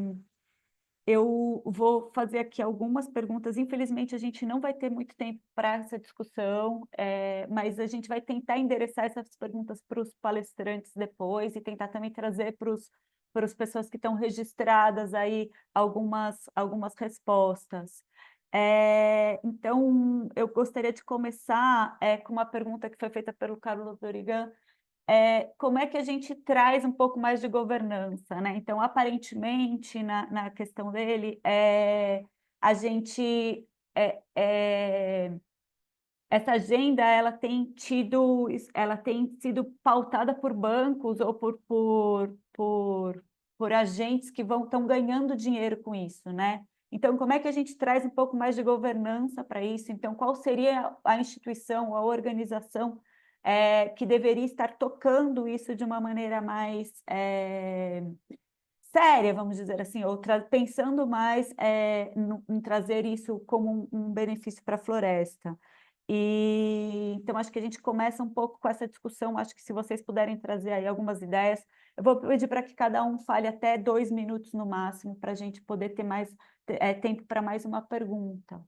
eu vou fazer aqui algumas perguntas. Infelizmente, a gente não vai ter muito tempo para essa discussão, mas a gente vai tentar endereçar essas perguntas para os palestrantes depois e tentar também trazer para as pessoas que estão registradas aí algumas respostas. Então, eu gostaria de começar com uma pergunta que foi feita pelo Carlos Dorigan. Como é que a gente traz um pouco mais de governança, né? Então, aparentemente, na questão dele, a gente... essa agenda ela tem sido pautada por bancos ou por agentes que estão ganhando dinheiro com isso, né? Então, como é que a gente traz um pouco mais de governança para isso? Então, qual seria a instituição, a organização que deveria estar tocando isso de uma maneira mais séria, vamos dizer assim, ou pensando mais em trazer isso como um benefício para a floresta? Então, acho que a gente começa um pouco com essa discussão. Acho que se vocês puderem trazer aí algumas ideias, eu vou pedir para que cada um fale até 2 minutos no máximo, para a gente poder ter mais tempo para mais uma pergunta.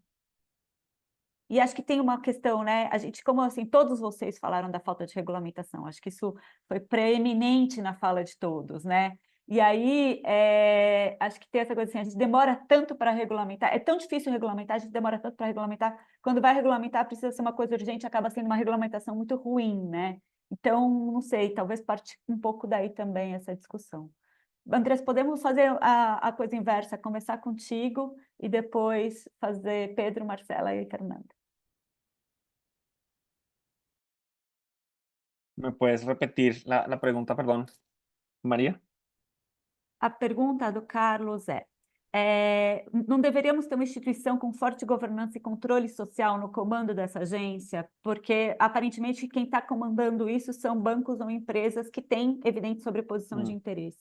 E acho que tem uma questão, né? A gente, como assim, todos vocês falaram da falta de regulamentação, acho que isso foi preeminente na fala de todos, né? E aí, acho que tem essa coisa assim, a gente demora tanto para regulamentar, é tão difícil regulamentar, a gente demora tanto para regulamentar, quando vai regulamentar precisa ser uma coisa urgente, acaba sendo uma regulamentação muito ruim, né? Então, não sei, talvez parte um pouco daí também essa discussão. Andrés, podemos fazer a coisa inversa, começar contigo e depois fazer Pedro, Marcela e Fernanda. ¿Me puedes repetir la pregunta, perdón, María? A pergunta do Carlos não deveríamos ter uma instituição com forte governança e controle social no comando dessa agência? Porque, aparentemente, quem está comandando isso são bancos ou empresas que têm evidente sobreposição de interesse.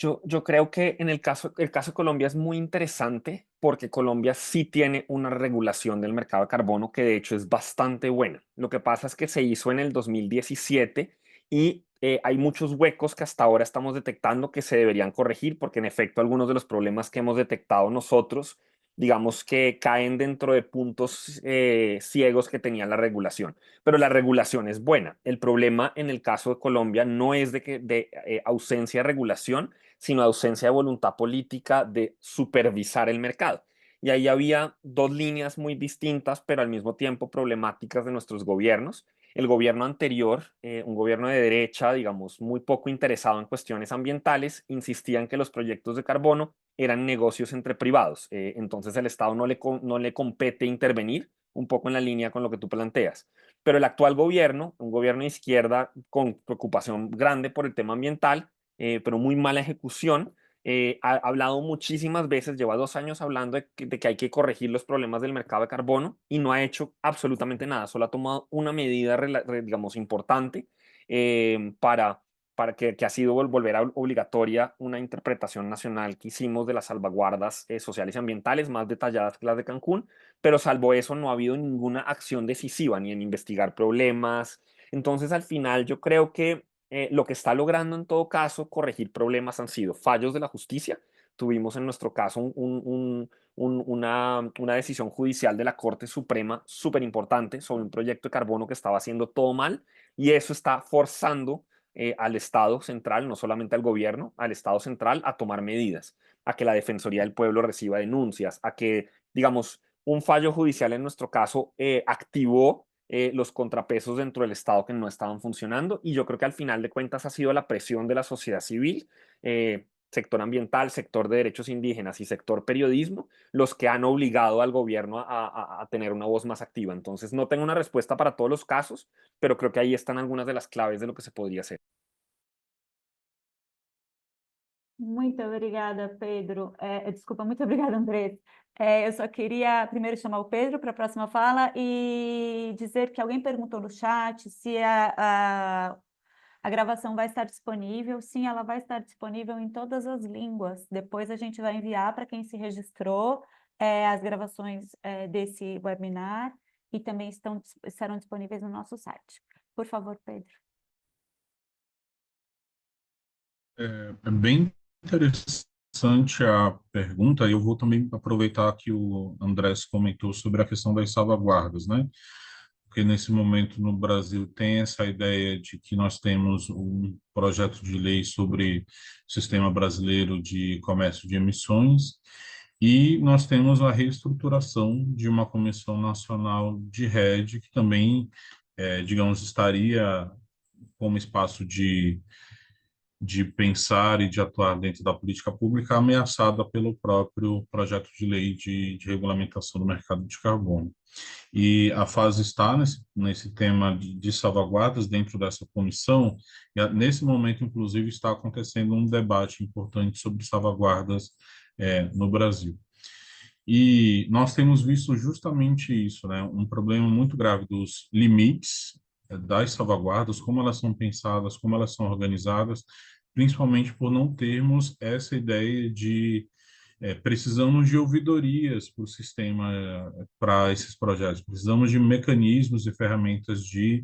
Yo creo que en el caso de Colombia es muy interesante porque Colombia sí tiene una regulación del mercado de carbono que de hecho es bastante buena. Lo que pasa es que se hizo en el 2017 y hay muchos huecos que hasta ahora estamos detectando que se deberían corregir porque en efecto algunos de los problemas que hemos detectado nosotros, digamos que caen dentro de puntos ciegos que tenía la regulación. Pero la regulación es buena. El problema en el caso de Colombia no es de ausencia de regulación, sino ausencia de voluntad política de supervisar el mercado. Y ahí había dos líneas muy distintas, pero al mismo tiempo problemáticas de nuestros gobiernos. El gobierno anterior, un gobierno de derecha, digamos, muy poco interesado en cuestiones ambientales, insistía en que los proyectos de carbono eran negocios entre privados. Entonces el Estado no le compete intervenir, un poco en la línea con lo que tú planteas. Pero el actual gobierno, un gobierno de izquierda con preocupación grande por el tema ambiental, pero muy mala ejecución, ha hablado muchísimas veces, lleva 2 años hablando de que hay que corregir los problemas del mercado de carbono y no ha hecho absolutamente nada, solo ha tomado una medida, digamos, importante para para que ha sido volver obligatoria una interpretación nacional que hicimos de las salvaguardas sociales y ambientales más detalladas que las de Cancún, pero salvo eso no ha habido ninguna acción decisiva ni en investigar problemas. Entonces, al final, yo creo que lo que está logrando en todo caso corregir problemas han sido fallos de la justicia. Tuvimos en nuestro caso una decisión judicial de la Corte Suprema súper importante sobre un proyecto de carbono que estaba haciendo todo mal, y eso está forzando al Estado central, no solamente al gobierno, al Estado central a tomar medidas, a que la Defensoría del Pueblo reciba denuncias, a que, digamos, un fallo judicial en nuestro caso activó los contrapesos dentro del Estado que no estaban funcionando, y yo creo que al final de cuentas ha sido la presión de la sociedad civil, sector ambiental, sector de derechos indígenas y sector periodismo, los que han obligado al gobierno a tener una voz más activa. Entonces, no tengo una respuesta para todos los casos, pero creo que ahí están algunas de las claves de lo que se podría hacer. Muito obrigada, Pedro. Desculpa, muito obrigada, Andrés. Eu só queria primeiro chamar o Pedro para a próxima fala e dizer que alguém perguntou no chat se a gravação vai estar disponível. Sim, ela vai estar disponível em todas as línguas. Depois a gente vai enviar para quem se registrou as gravações desse webinar e também estarão disponíveis no nosso site. Por favor, Pedro. É bem interessante a pergunta, e eu vou também aproveitar que o Andrés comentou sobre a questão das salvaguardas, né? Porque nesse momento no Brasil tem essa ideia de que nós temos um projeto de lei sobre o sistema brasileiro de comércio de emissões, e nós temos a reestruturação de uma Comissão Nacional de RED, que também, digamos, estaria como espaço de pensar e de atuar dentro da política pública, ameaçada pelo próprio projeto de lei de regulamentação do mercado de carbono. E a FAS está nesse tema de salvaguardas dentro dessa comissão, e nesse momento, inclusive, está acontecendo um debate importante sobre salvaguardas no Brasil. E nós temos visto justamente isso, né? Um problema muito grave dos limites das salvaguardas, como elas são pensadas, como elas são organizadas, principalmente por não termos essa ideia de precisamos de ouvidorias para o sistema, para esses projetos, precisamos de mecanismos e ferramentas de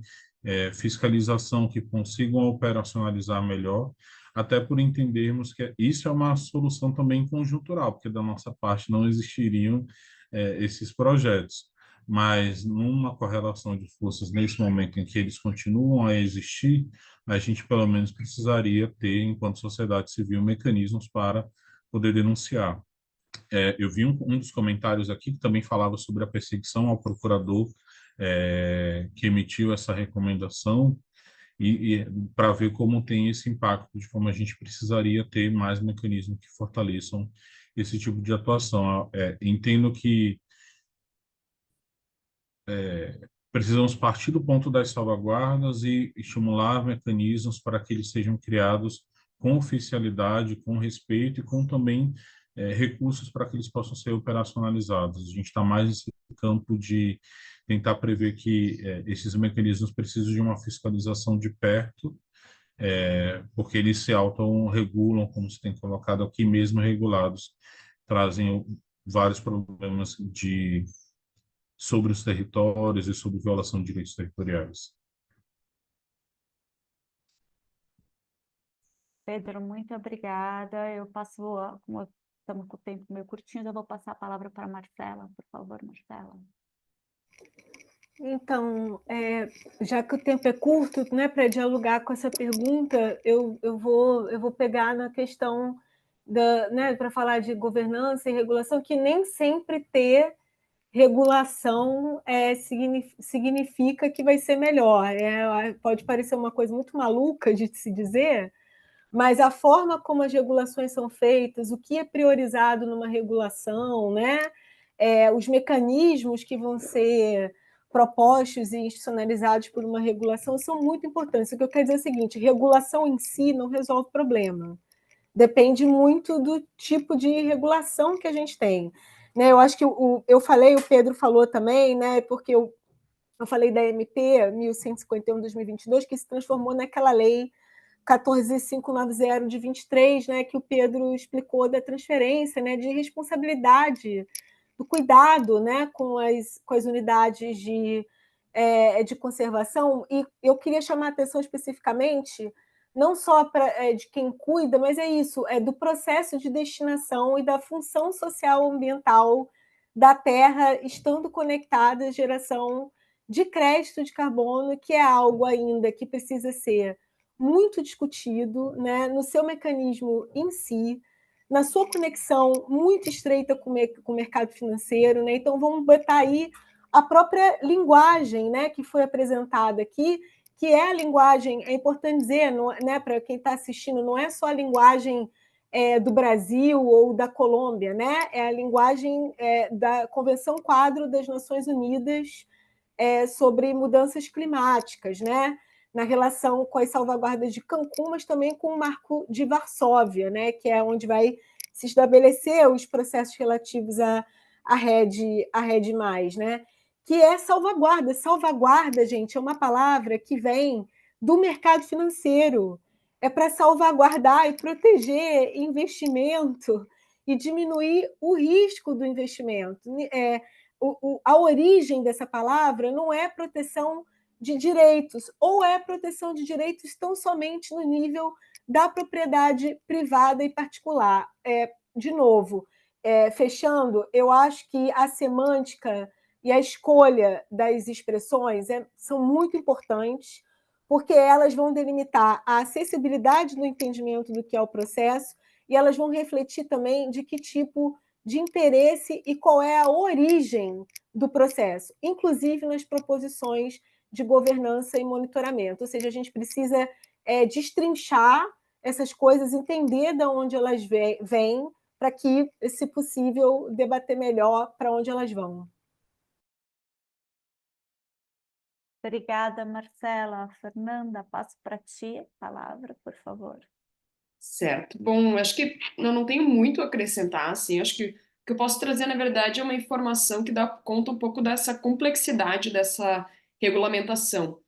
fiscalização que consigam operacionalizar melhor, até por entendermos que isso é uma solução também conjuntural, porque da nossa parte não existiriam esses projetos. Mas numa correlação de forças nesse momento em que eles continuam a existir, a gente pelo menos precisaria ter, enquanto sociedade civil, mecanismos para poder denunciar. Eu vi um dos comentários aqui que também falava sobre a perseguição ao procurador que emitiu essa recomendação, e para ver como tem esse impacto, de como a gente precisaria ter mais mecanismos que fortaleçam esse tipo de atuação. Entendo que precisamos partir do ponto das salvaguardas e estimular mecanismos para que eles sejam criados com oficialidade, com respeito e com também recursos para que eles possam ser operacionalizados. A gente está mais nesse campo de tentar prever que esses mecanismos precisam de uma fiscalização de perto, porque eles se autorregulam, como se tem colocado aqui, mesmo regulados, trazem vários problemas sobre os territórios e sobre violação de direitos territoriais. Pedro, muito obrigada. Eu passo, como estamos com o tempo meio curtinho, eu vou passar a palavra para a Marcela. Por favor, Marcela. Então, já que o tempo é curto, né, para dialogar com essa pergunta, eu vou pegar na questão né, para falar de governança e regulação, que nem sempre ter regulação significa que vai ser melhor. Pode parecer uma coisa muito maluca de se dizer, mas a forma como as regulações são feitas, o que é priorizado numa regulação, né? Os mecanismos que vão ser propostos e institucionalizados por uma regulação são muito importantes. O que eu quero dizer é o seguinte: regulação em si não resolve o problema. Depende muito do tipo de regulação que a gente tem. Né? Eu acho que eu falei, o Pedro falou também, né? Porque eu falei da MP 1151/2022, que se transformou naquela lei 14590 de 23, né, que o Pedro explicou da transferência, né, de responsabilidade, do cuidado, né, com as unidades de conservação. E eu queria chamar a atenção especificamente, não só de quem cuida, mas é isso, do processo de destinação e da função social ambiental da terra estando conectada à geração de crédito de carbono, que é algo ainda que precisa ser muito discutido, né, no seu mecanismo em si, na sua conexão muito estreita com o mercado financeiro, né? Então, vamos botar aí a própria linguagem, né, que foi apresentada aqui, que é a linguagem, é importante dizer, né, para quem está assistindo, não é só a linguagem do Brasil ou da Colômbia, né? É a linguagem da Convenção Quadro das Nações Unidas sobre mudanças climáticas, né? Na relação com as salvaguardas de Cancún, mas também com o Marco de Varsóvia, né? Que é onde vai se estabelecer os processos relativos à RED+, né? Que é salvaguarda. Salvaguarda, gente, é uma palavra que vem do mercado financeiro. É para salvaguardar e proteger investimento e diminuir o risco do investimento. A origem dessa palavra não é proteção de direitos, ou é proteção de direitos tão somente no nível da propriedade privada e particular. De novo, fechando, eu acho que a semântica e a escolha das expressões são muito importantes, porque elas vão delimitar a acessibilidade no entendimento do que é o processo e elas vão refletir também de que tipo de interesse e qual é a origem do processo, inclusive nas proposições de governança e monitoramento. Ou seja, a gente precisa destrinchar essas coisas, entender de onde elas vêm, para que, se possível, debater melhor para onde elas vão. Obrigada, Marcela. Fernanda, passo para ti a palavra, por favor. Certo. Bom, acho que eu não tenho muito a acrescentar, assim, acho que o que eu posso trazer, na verdade, é uma informação que dá conta um pouco dessa complexidade dessa regulamentação.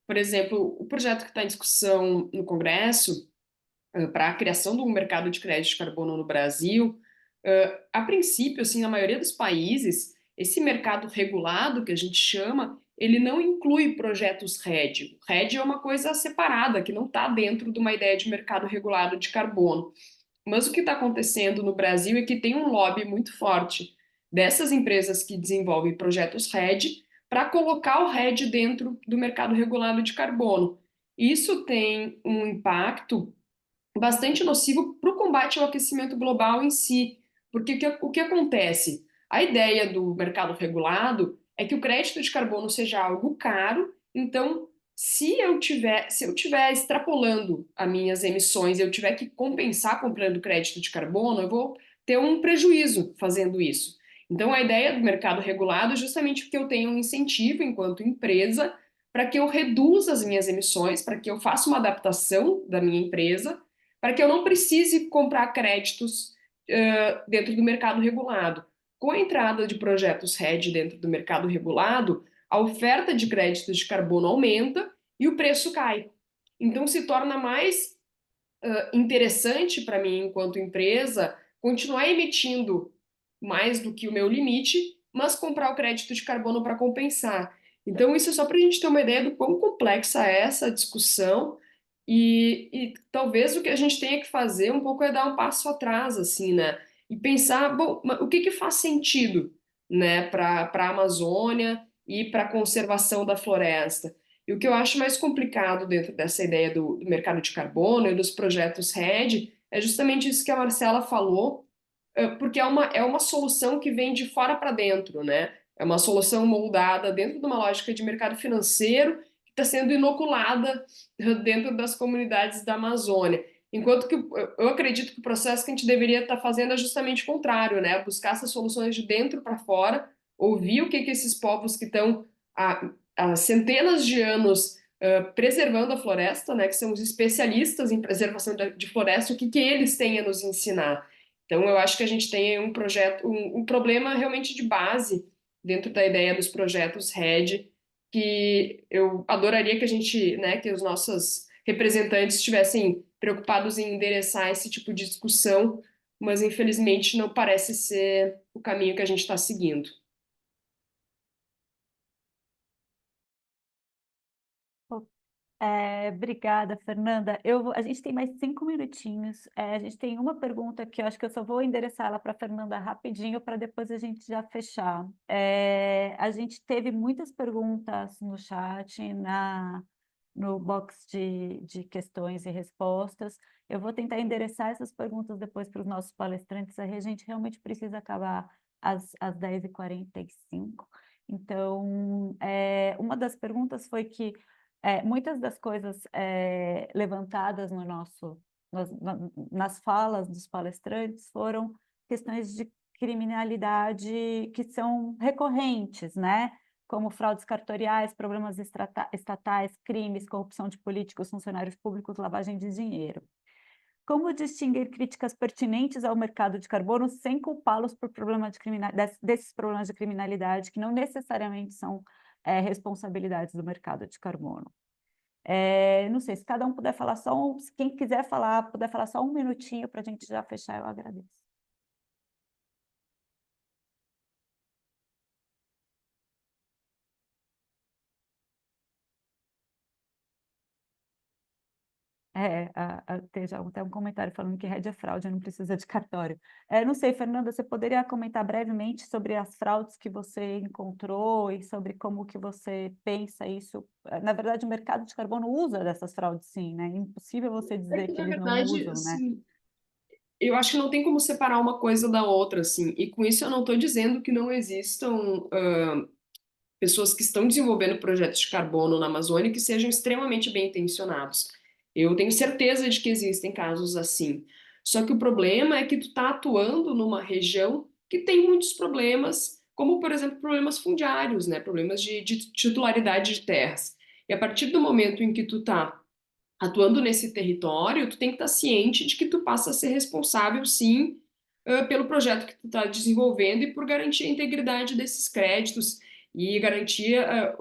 Por exemplo, o projeto que está em discussão no Congresso para a criação de um mercado de crédito de carbono no Brasil, a princípio, assim, na maioria dos países, esse mercado regulado, que a gente chama, ele não inclui projetos RED. RED é uma coisa separada, que não está dentro de uma ideia de mercado regulado de carbono. Mas o que está acontecendo no Brasil é que tem um lobby muito forte dessas empresas que desenvolvem projetos RED para colocar o RED dentro do mercado regulado de carbono. Isso tem um impacto bastante nocivo para o combate ao aquecimento global em si. Porque o que acontece? A ideia do mercado regulado é que o crédito de carbono seja algo caro, então se eu tiver extrapolando as minhas emissões, eu tiver que compensar comprando crédito de carbono, eu vou ter um prejuízo fazendo isso. Então a ideia do mercado regulado é justamente porque eu tenho um incentivo enquanto empresa para que eu reduza as minhas emissões, para que eu faça uma adaptação da minha empresa, para que eu não precise comprar créditos dentro do mercado regulado. Com a entrada de projetos RED dentro do mercado regulado, a oferta de créditos de carbono aumenta e o preço cai. Então se torna mais interessante para mim, enquanto empresa, continuar emitindo mais do que o meu limite, mas comprar o crédito de carbono para compensar. Então isso é só para a gente ter uma ideia do quão complexa é essa discussão. E talvez o que a gente tenha que fazer um pouco é dar um passo atrás, assim, né? E pensar, bom, o que faz sentido, né, para a Amazônia e para a conservação da floresta. E o que eu acho mais complicado dentro dessa ideia do mercado de carbono e dos projetos RED é justamente isso que a Marcela falou, porque é uma solução que vem de fora para dentro, né? É uma solução moldada dentro de uma lógica de mercado financeiro que está sendo inoculada dentro das comunidades da Amazônia. Enquanto que eu acredito que o processo que a gente deveria estar fazendo é justamente o contrário, né? Buscar essas soluções de dentro para fora, ouvir o que esses povos que estão há centenas de anos preservando a floresta, né? Que são os especialistas em preservação de floresta, o que eles têm a nos ensinar. Então, eu acho que a gente tem um projeto, um problema realmente de base dentro da ideia dos projetos RED, que eu adoraria que a gente, né, que os nossos representantes estivessem preocupados em endereçar esse tipo de discussão, mas infelizmente não parece ser o caminho que a gente está seguindo. Obrigada, Fernanda. A gente tem mais 5 minutinhos. A gente tem uma pergunta que eu acho que eu só vou endereçar ela para a Fernanda rapidinho para depois a gente já fechar. A gente teve muitas perguntas no chat, no box de questões e respostas. Eu vou tentar endereçar essas perguntas depois para os nossos palestrantes. A gente realmente precisa acabar às 10h45. Então, uma das perguntas foi que muitas das coisas levantadas nas falas dos palestrantes foram questões de criminalidade que são recorrentes, né? Como fraudes cartoriais, problemas estatais, crimes, corrupção de políticos, funcionários públicos, lavagem de dinheiro. Como distinguir críticas pertinentes ao mercado de carbono sem culpá-los por desses problemas de criminalidade que não necessariamente são responsabilidades do mercado de carbono? Não sei, se cada um puder falar se quem quiser falar, puder falar só 1 minutinho para a gente já fechar, eu agradeço. Tem já até um comentário falando que RED é fraude, não precisa de cartório. Não sei, Fernanda, você poderia comentar brevemente sobre as fraudes que você encontrou e sobre como que você pensa isso? Na verdade, o mercado de carbono usa dessas fraudes, sim, né? É impossível você dizer que Na eles não verdade, usam, né? assim, eu acho que não tem como separar uma coisa da outra, assim, e com isso eu não estou dizendo que não existam pessoas que estão desenvolvendo projetos de carbono na Amazônia que sejam extremamente bem intencionados. Eu tenho certeza de que existem casos assim. Só que o problema é que tu está atuando numa região que tem muitos problemas, como, por exemplo, problemas fundiários, né? Problemas de titularidade de terras. E a partir do momento em que tu está atuando nesse território, tu tem que estar ciente de que tu passa a ser responsável, sim, pelo projeto que tu está desenvolvendo e por garantir a integridade desses créditos e garantir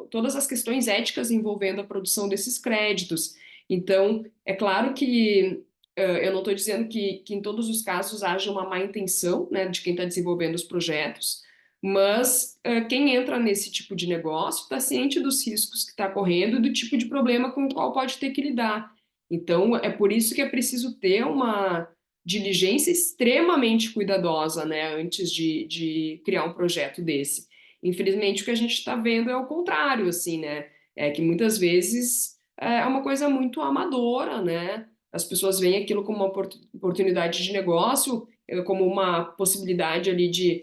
todas as questões éticas envolvendo a produção desses créditos. Então, é claro que eu não estou dizendo que em todos os casos haja uma má intenção, né, de quem está desenvolvendo os projetos, mas quem entra nesse tipo de negócio está ciente dos riscos que está correndo e do tipo de problema com o qual pode ter que lidar. Então, é por isso que é preciso ter uma diligência extremamente cuidadosa, né, antes de criar um projeto desse. Infelizmente, o que a gente está vendo é o contrário, assim, né? É que muitas vezes é uma coisa muito amadora, né? As pessoas veem aquilo como uma oportunidade de negócio, como uma possibilidade ali de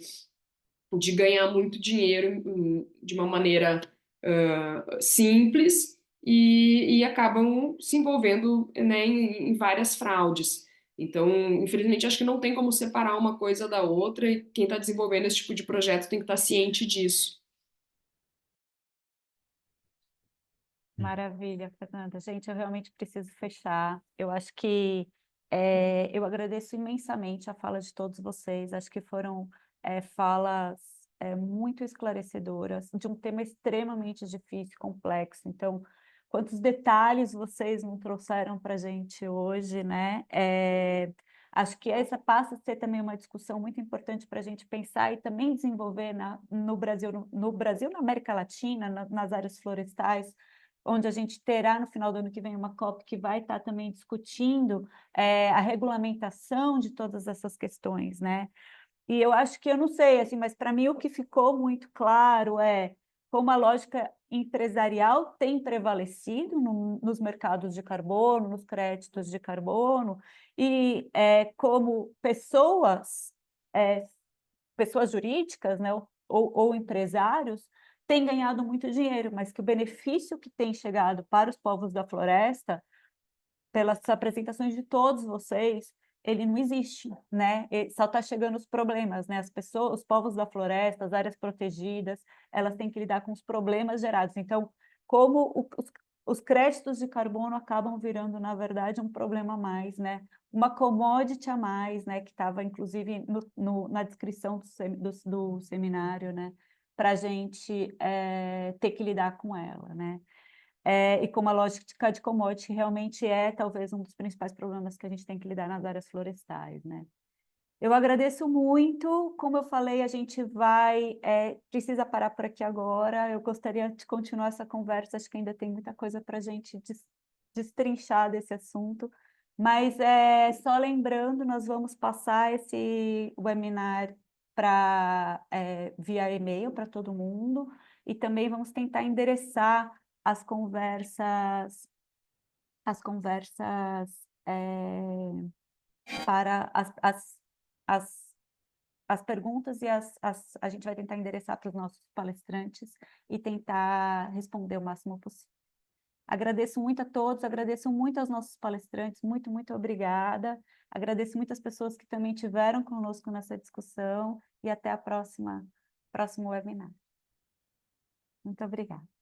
ganhar muito dinheiro de uma maneira simples e acabam se envolvendo, né, em várias fraudes. Então, infelizmente, acho que não tem como separar uma coisa da outra e quem está desenvolvendo esse tipo de projeto tem que estar ciente disso. Maravilha, Fernanda. Gente, eu realmente preciso fechar. Eu acho que eu agradeço imensamente a fala de todos vocês. Acho que foram falas muito esclarecedoras de um tema extremamente difícil, complexo. Então, quantos detalhes vocês não trouxeram para a gente hoje, né? Acho que essa passa a ser também uma discussão muito importante para a gente pensar e também desenvolver no Brasil, na América Latina, nas áreas florestais, onde a gente terá no final do ano que vem uma COP que vai estar também discutindo a regulamentação de todas essas questões, né? E eu acho que, eu não sei, assim, mas para mim o que ficou muito claro é como a lógica empresarial tem prevalecido nos mercados de carbono, nos créditos de carbono, e como pessoas jurídicas, né, ou empresários, têm ganhado muito dinheiro, mas que o benefício que tem chegado para os povos da floresta, pelas apresentações de todos vocês, ele não existe, né? Só está chegando os problemas, né? As pessoas, os povos da floresta, as áreas protegidas, elas têm que lidar com os problemas gerados. Então, como os créditos de carbono acabam virando, na verdade, um problema a mais, né? Uma commodity a mais, né? Que estava, inclusive, na descrição do seminário, né? Para a gente ter que lidar com ela, né? e como a lógica de commodity realmente é talvez um dos principais problemas que a gente tem que lidar nas áreas florestais, né? Eu agradeço muito, como eu falei, a gente precisa parar por aqui agora, eu gostaria de continuar essa conversa, acho que ainda tem muita coisa para a gente destrinchar desse assunto, mas só lembrando, nós vamos passar esse webinar via e-mail para todo mundo, e também vamos tentar endereçar as conversas para as perguntas e a gente vai tentar endereçar para os nossos palestrantes e tentar responder o máximo possível. Agradeço muito a todos, agradeço muito aos nossos palestrantes, muito, muito obrigada. Agradeço muito as pessoas que também estiveram conosco nessa discussão e até a próximo webinar. Muito obrigada.